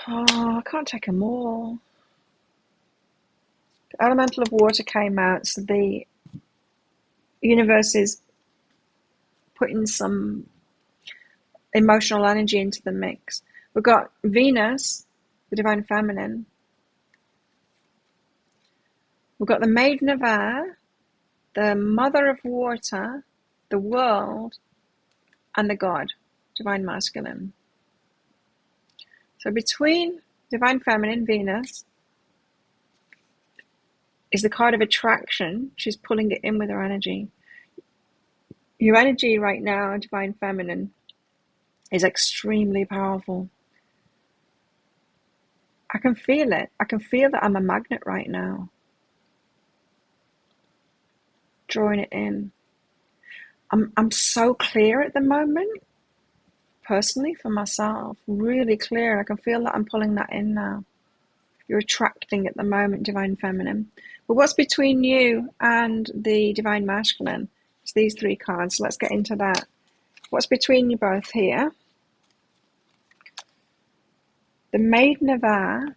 Oh, I can't take them all. The elemental of water came out, so the universe is putting some emotional energy into the mix. We've got Venus, the divine feminine. We've got the maiden of air, the mother of water, the world, and the god, divine masculine. So between divine feminine, Venus, is the card of attraction. She's pulling it in with her energy. Your energy right now, divine feminine, is extremely powerful. I can feel it. I can feel that I'm a magnet right now. Drawing it in. I'm so clear at the moment, personally, for myself. Really clear. I can feel that I'm pulling that in now. You're attracting at the moment, divine feminine. But what's between you and the Divine Masculine? It's these three cards. Let's get into that. What's between you both here? The Maiden of Air,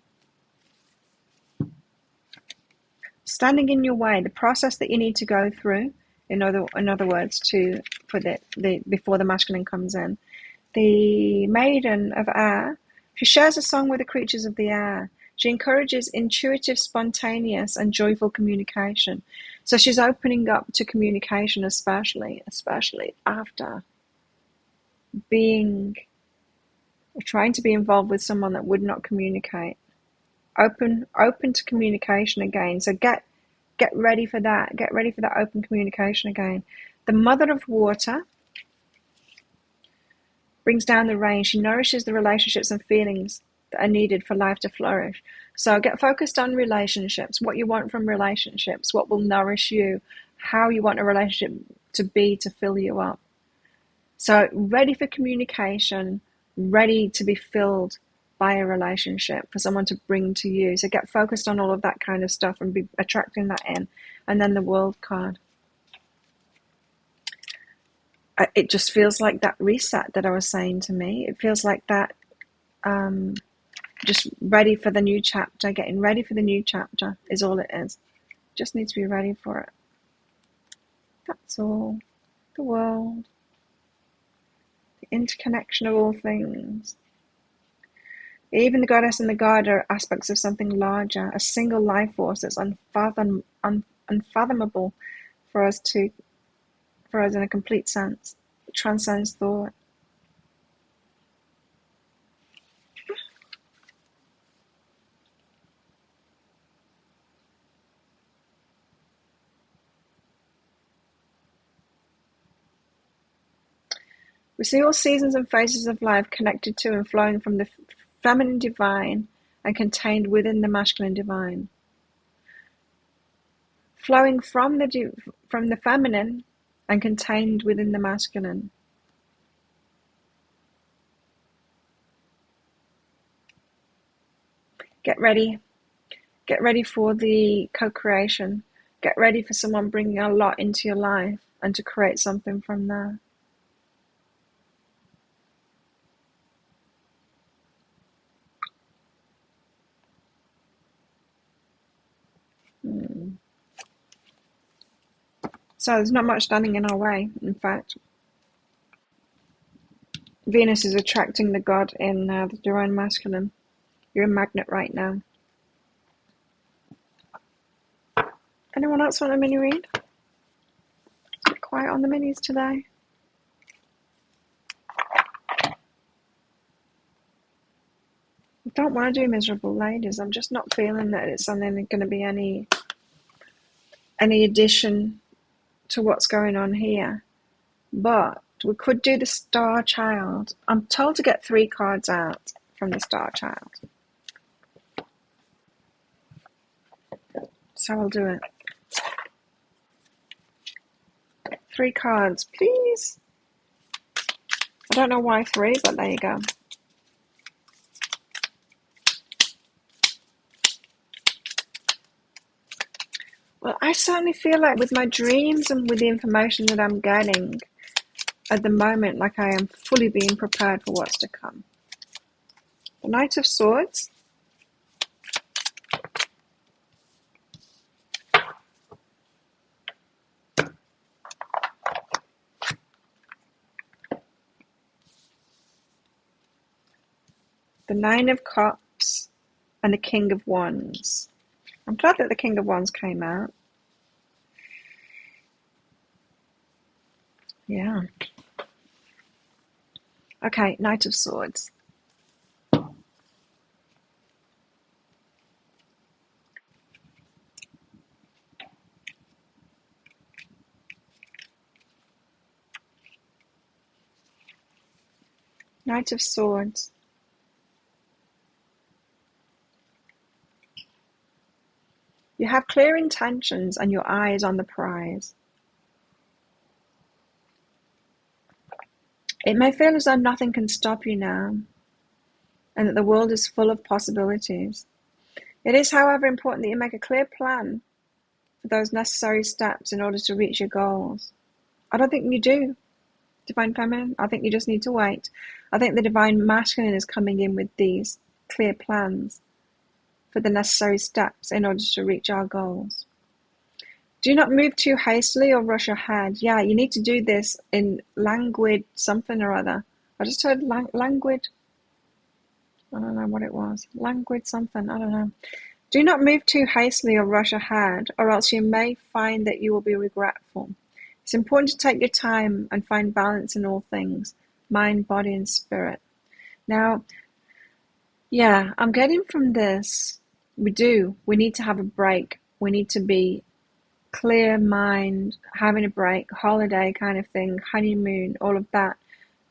standing in your way, the process that you need to go through, in other words, for the before the masculine comes in. The Maiden of Air, she shares a song with the creatures of the air. She encourages intuitive, spontaneous, and joyful communication. So she's opening up to communication, especially after trying to be involved with someone that would not communicate. Open to communication again. So get ready for that. Get ready for that open communication again. The Mother of Water brings down the rain. She nourishes the relationships and feelings that are needed for life to flourish. So get focused on relationships, what you want from relationships, what will nourish you, how you want a relationship to be to fill you up. So ready for communication, ready to be filled by a relationship, for someone to bring to you. So get focused on all of that kind of stuff and be attracting that in. And then the World card. It just feels like that reset that I was saying to me. It feels like that just ready for the new chapter. Getting ready for the new chapter is all it is. Just need to be ready for it. That's all. The world. The interconnection of all things. Even the goddess and the god are aspects of something larger, a single life force that's unfathomable for us in a complete sense. It transcends thought. We see all seasons and phases of life connected to and flowing from the feminine divine and contained within the masculine divine. Flowing from the feminine and contained within the masculine. Get ready. Get ready for the co-creation. Get ready for someone bringing a lot into your life and to create something from there. So there's not much standing in our way, in fact. Venus is attracting the god in the divine masculine. You're a magnet right now. Anyone else want a mini read? It's a bit quiet on the minis today. I don't want to do miserable ladies. I'm just not feeling that it's something going to be any addition to what's going on here. But we could do the Starchild. I'm told to get 3 cards out from the Starchild. So I'll do it. 3 cards, please. I don't know why 3, but there you go. Well, I certainly feel like with my dreams and with the information that I'm getting at the moment, like I am fully being prepared for what's to come. The Knight of Swords. The Nine of Cups and the King of Wands. I'm glad that the King of Wands came out. Yeah. Okay, Knight of Swords. Knight of Swords. You have clear intentions and your eye is on the prize. It may feel as though nothing can stop you now, and that the world is full of possibilities. It is, however, important that you make a clear plan those necessary steps in order to reach your goals? I don't think you do, Divine Feminine. I think you just need to wait. I think the Divine Masculine is coming in with these clear plans for the necessary steps in order to reach our goals. Do not move too hastily or rush ahead. Yeah, you need to do this in languid something or other. I just heard languid. I don't know what it was. Languid something. I don't know. Do not move too hastily or rush ahead, or else you may find that you will be regretful. It's important to take your time and find balance in all things, mind, body, and spirit. Now, yeah, I'm getting from this, we need to have a break. We need to be clear mind, having a break, holiday kind of thing, honeymoon, all of that.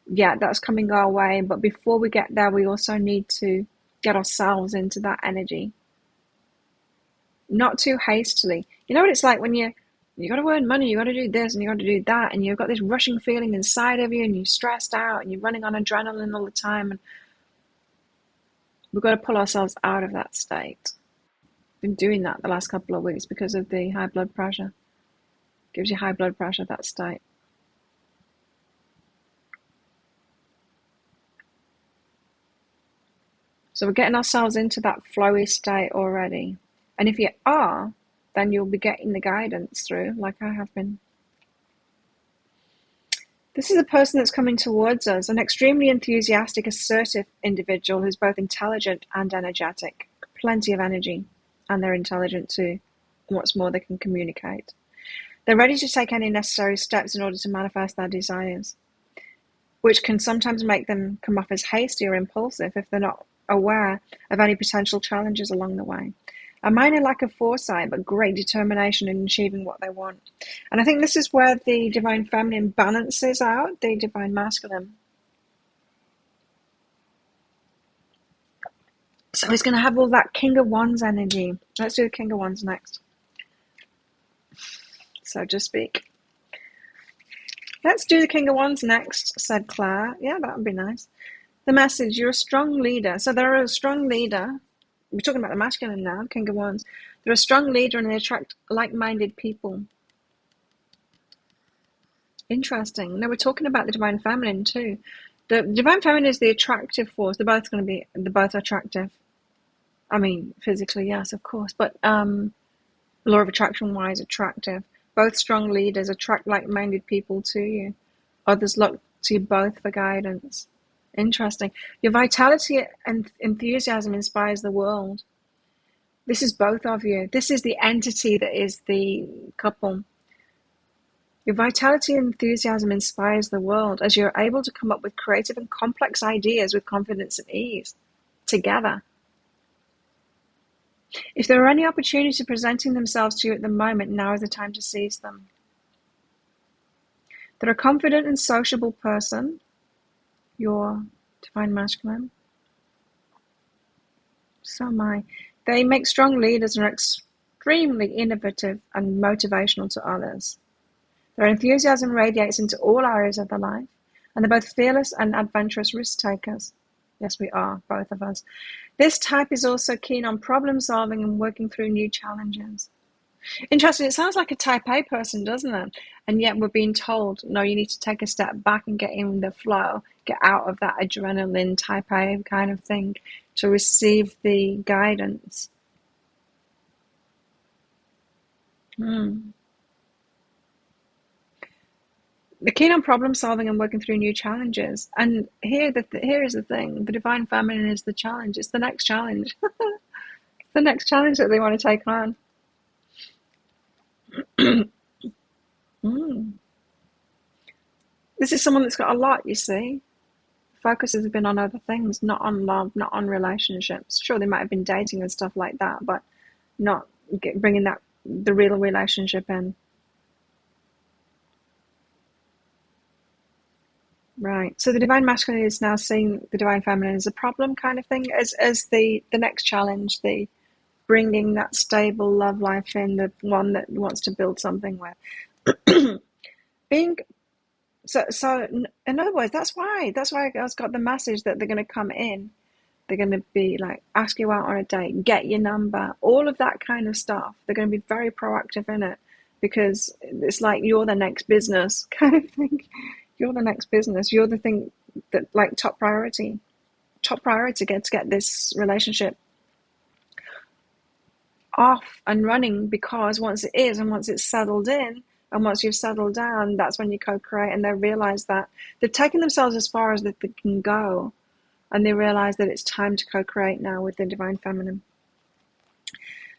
Yeah, that's coming our way. But before we get there, we also need to get ourselves into that energy. Not too hastily. You know what it's like when you got to earn money, you got to do this and you got to do that, and you've got this rushing feeling inside of you, and you're stressed out, and you're running on adrenaline all the time, and we've got to pull ourselves out of that state. Been doing that the last couple of weeks because of the high blood pressure. Gives you high blood pressure, that state. So we're getting ourselves into that flowy state already. And if you are, then you'll be getting the guidance through, like I have been. This is a person that's coming towards us, an extremely enthusiastic, assertive individual who's both intelligent and energetic. Plenty of energy, and they're intelligent too. And what's more, they can communicate. They're ready to take any necessary steps in order to manifest their desires, which can sometimes make them come off as hasty or impulsive if they're not aware of any potential challenges along the way. A minor lack of foresight, but great determination in achieving what they want. And I think this is where the Divine Feminine balances out the Divine Masculine. So he's going to have all that King of Wands energy. Let's do the King of Wands next. So to speak. Let's do the King of Wands next, said Claire. Yeah, that would be nice. The message, you're a strong leader. So they're a strong leader. We're talking about the masculine now, King of Wands. They're a strong leader and they attract like-minded people. Interesting. Now we're talking about the Divine Feminine too. The Divine Feminine is the attractive force. They're both attractive. I mean, physically, yes, of course. But law of attraction-wise, attractive. Both strong leaders attract like-minded people to you. Others look to you both for guidance. Interesting. Your vitality and enthusiasm inspires the world. This is both of you. This is the entity that is the couple. Your vitality and enthusiasm inspires the world as you're able to come up with creative and complex ideas with confidence and ease together. If there are any opportunities presenting themselves to you at the moment, now is the time to seize them. They're a confident and sociable person. Your Divine Masculine. So am I. They make strong leaders and are extremely innovative and motivational to others. Their enthusiasm radiates into all areas of their life, and they're both fearless and adventurous risk takers. Yes, we are, both of us. This type is also keen on problem solving and working through new challenges. Interesting, it sounds like a type A person, doesn't it? And yet we're being told, no, you need to take a step back and get in the flow, get out of that adrenaline type A kind of thing to receive the guidance. They're keen on problem solving and working through new challenges. And here is the thing, the Divine Feminine is the challenge. It's the next challenge. It's the next challenge that they want to take on. This is someone that's got a lot, you see. Focus has been on other things, not on love, not on relationships. Sure, they might have been dating and stuff like that, but not bringing the real relationship in. Right. So the Divine Masculine is now seeing the Divine Feminine as a problem kind of thing, as the next challenge, the bringing that stable love life in, the one that wants to build something with. So in other words, that's why I got the message that they're going to come in They're going to be like, ask you out on a date, get your number, all of that kind of stuff. They're going to be very proactive in it because it's like you're the next business kind of thing. You're the next business. You're the thing that like top priority to get this relationship off and running, because once it is and once it's settled in and once you've settled down, that's when you co-create, and they realize that they've taken themselves as far as they can go, and they realize that it's time to co-create now with the divine feminine.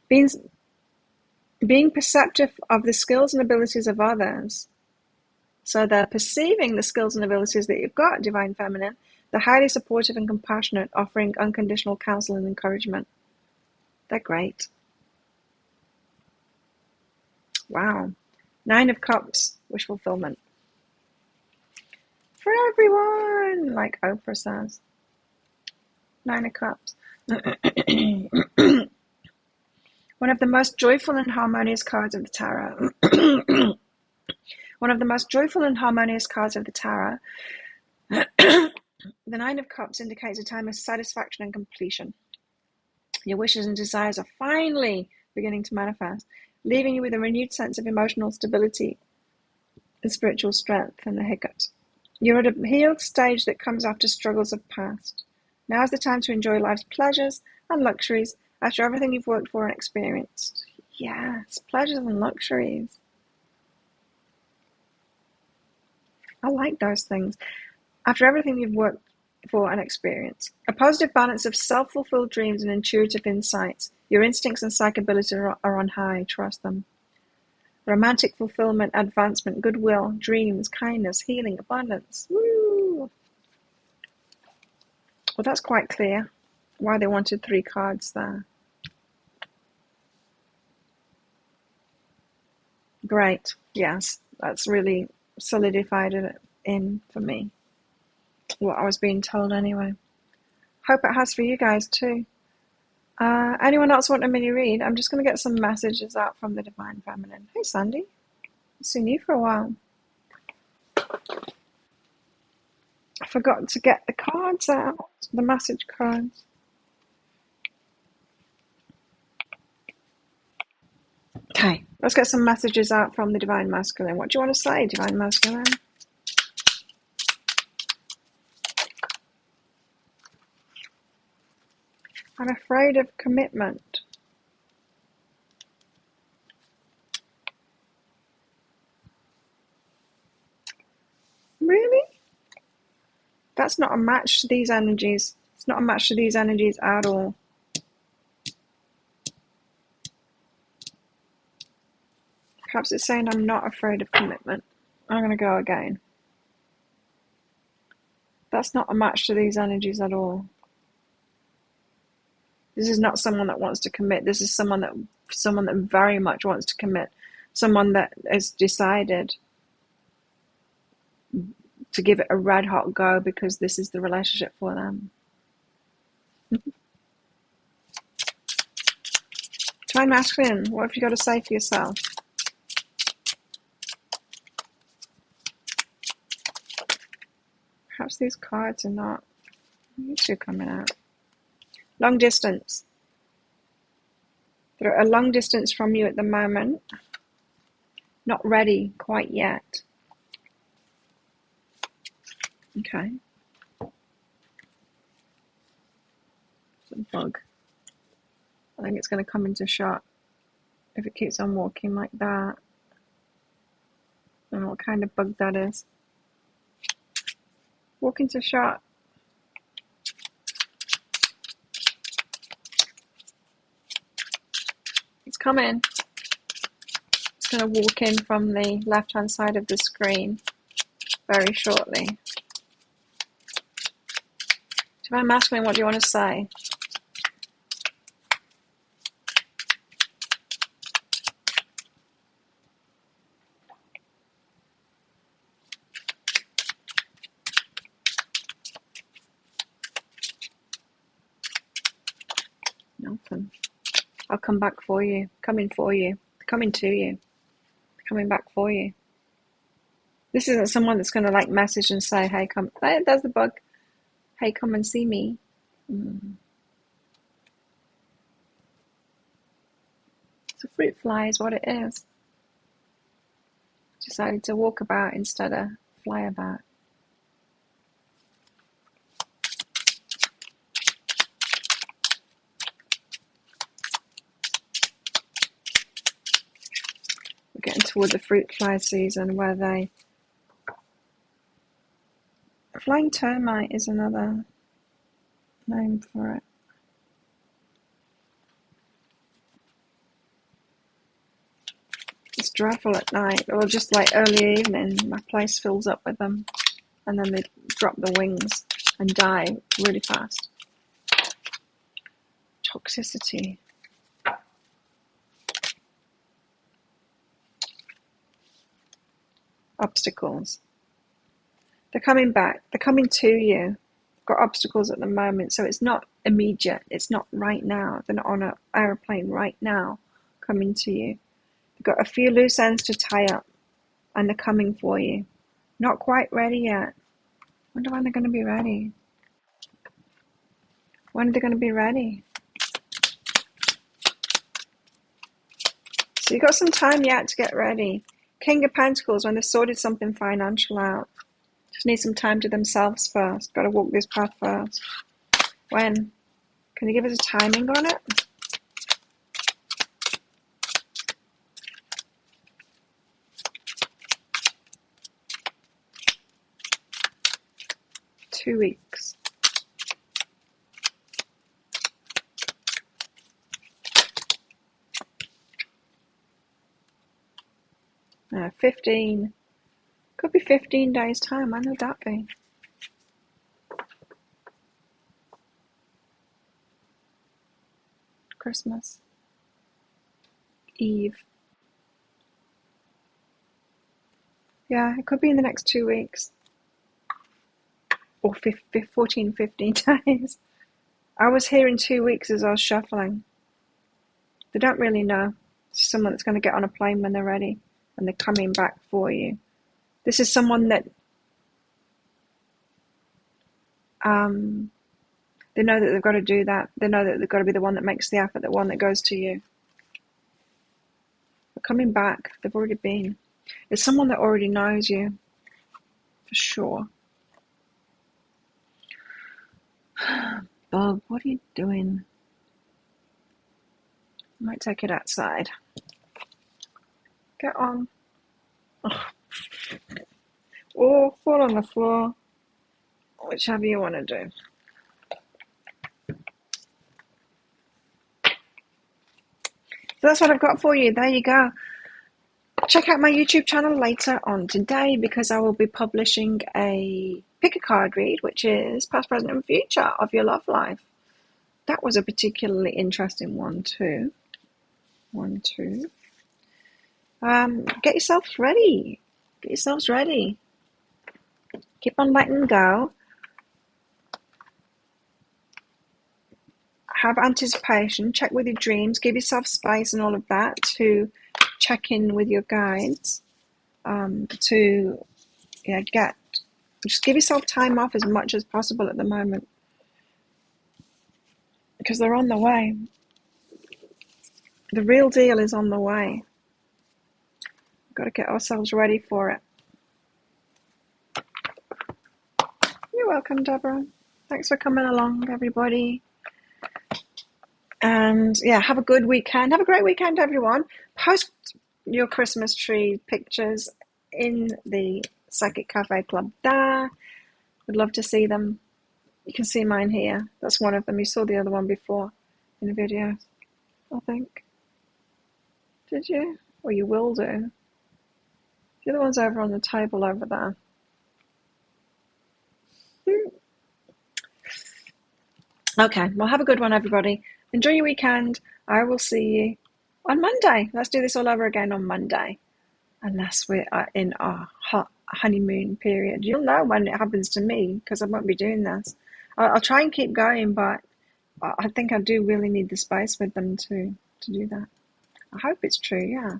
Being perceptive of the skills and abilities of others, so they're perceiving the skills and abilities that you've got, divine feminine. They're highly supportive and compassionate, offering unconditional counsel and encouragement. They're great. Wow. 9 of Cups, wish fulfillment. For everyone, like Oprah says. 9 of Cups. One of the most joyful and harmonious cards of the tarot. One of the most joyful and harmonious cards of the tarot. The 9 of Cups indicates a time of satisfaction and completion. Your wishes and desires are finally beginning to manifest, leaving you with a renewed sense of emotional stability and spiritual strength and the hiccups. You're at a healed stage that comes after struggles of past. Now is the time to enjoy life's pleasures and luxuries after everything you've worked for and experienced. Yes, pleasures and luxuries. I like those things. After everything you've worked for and experienced. A positive balance of self-fulfilled dreams and intuitive insights. Your instincts and psychic abilities are on high. Trust them. Romantic fulfillment, advancement, goodwill, dreams, kindness, healing, abundance. Woo! Well, that's quite clear why they wanted 3 cards there. Great. Yes, that's really solidified it in for me. What I was being told anyway. Hope it has for you guys too. Anyone else want a mini read? I'm just going to get some messages out from the Divine Feminine. Hey Sandy, I've seen you for a while. I forgot to get the cards out, the message cards. Okay, let's get some messages out from the Divine Masculine. What do you want to say, Divine Masculine? I'm afraid of commitment. Really? That's not a match to these energies. It's not a match to these energies at all. Perhaps it's saying I'm not afraid of commitment. I'm going to go again. That's not a match to these energies at all. This is not someone that wants to commit. This is someone that very much wants to commit. Someone that has decided to give it a red hot go because this is the relationship for them. Divine Masculine, what have you got to say for yourself? Perhaps these cards are not. You two coming out. Long distance. They're a long distance from you at the moment. Not ready quite yet. Okay. It's a bug. I think it's going to come into shot if it keeps on walking like that. I don't know what kind of bug that is. Walk into shot. It's coming. It's going to walk in from the left-hand side of the screen very shortly. Divine Masculine, what do you want to say? Nothing. I'll come back for you. Coming for you. Coming to you. Coming back for you. This isn't someone that's going to like message and say, hey, come. There's the bug. Hey, come and see me. It's a fruit fly is what it is. Decided to walk about instead of fly about. We're getting toward the fruit fly season where they... Flying termite is another name for it. It's dreadful at night, or just like early evening, my place fills up with them, and then they drop the wings and die really fast. Toxicity. Obstacles. They're coming back. They're coming to you. Got obstacles at the moment, so it's not immediate. It's not right now. They're not on an aeroplane right now coming to you. They've got a few loose ends to tie up, and they're coming for you. Not quite ready yet. Wonder when they're going to be ready. When are they going to be ready? So you've got some time yet to get ready. King of Pentacles, when they've sorted something financial out. Just need some time to themselves first. Got to walk this path first. When? Can you give us a timing on it? Two weeks. 15. Could be 15 days time. When would that be? Christmas Eve. Yeah, it could be in the next 2 weeks. Or 14, 15 days. I was hearing 2 weeks as I was shuffling. They don't really know. It's someone that's going to get on a plane when they're ready. And they're coming back for you. This is someone that they know that they've got to do that. They know that they've got to be the one that makes the effort, the one that goes to you. They're coming back. They've already been. It's someone that already knows you. For sure. Bug, what are you doing? I might take it outside. Get on. Or fall on the floor. Whichever you want to do. So that's what I've got for you. There you go. Check out my YouTube channel later on today because I will be publishing a pick a card read, which is past, present, and future of your love life. That was a particularly interesting one too. Get yourselves ready. Get yourselves ready. Keep on letting go. Have anticipation. Check with your dreams. Give yourself space and all of that to check in with your guides. Just give yourself time off as much as possible at the moment. Because they're on the way. The real deal is on the way. We've got to get ourselves ready for it. You're welcome, Deborah. Thanks for coming along, everybody. And yeah, have a good weekend. Have a great weekend, everyone. Post your Christmas tree pictures in the Psychic Cafe Club there. Would love to see them. You can see mine here. That's one of them. You saw the other one before in the video, I think. Did you? Or you will do. The other one's over on the table over there. Okay, well, have a good one, everybody. Enjoy your weekend. I will see you on Monday. Let's do this all over again on Monday. Unless we're in our hot honeymoon period. You'll know when it happens to me because I won't be doing this. I'll try and keep going, but I think I do really need the space with them to do that. I hope it's true, yeah.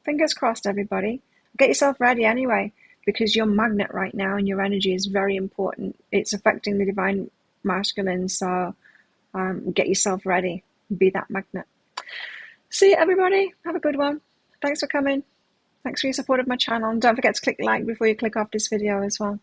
Fingers crossed, everybody. Get yourself ready anyway, because your magnet right now and your energy is very important. It's affecting the divine masculine, so Get yourself ready. Be that magnet. See you, everybody. Have a good one. Thanks for coming. Thanks for your support of my channel. And don't forget to click like before you click off this video as well.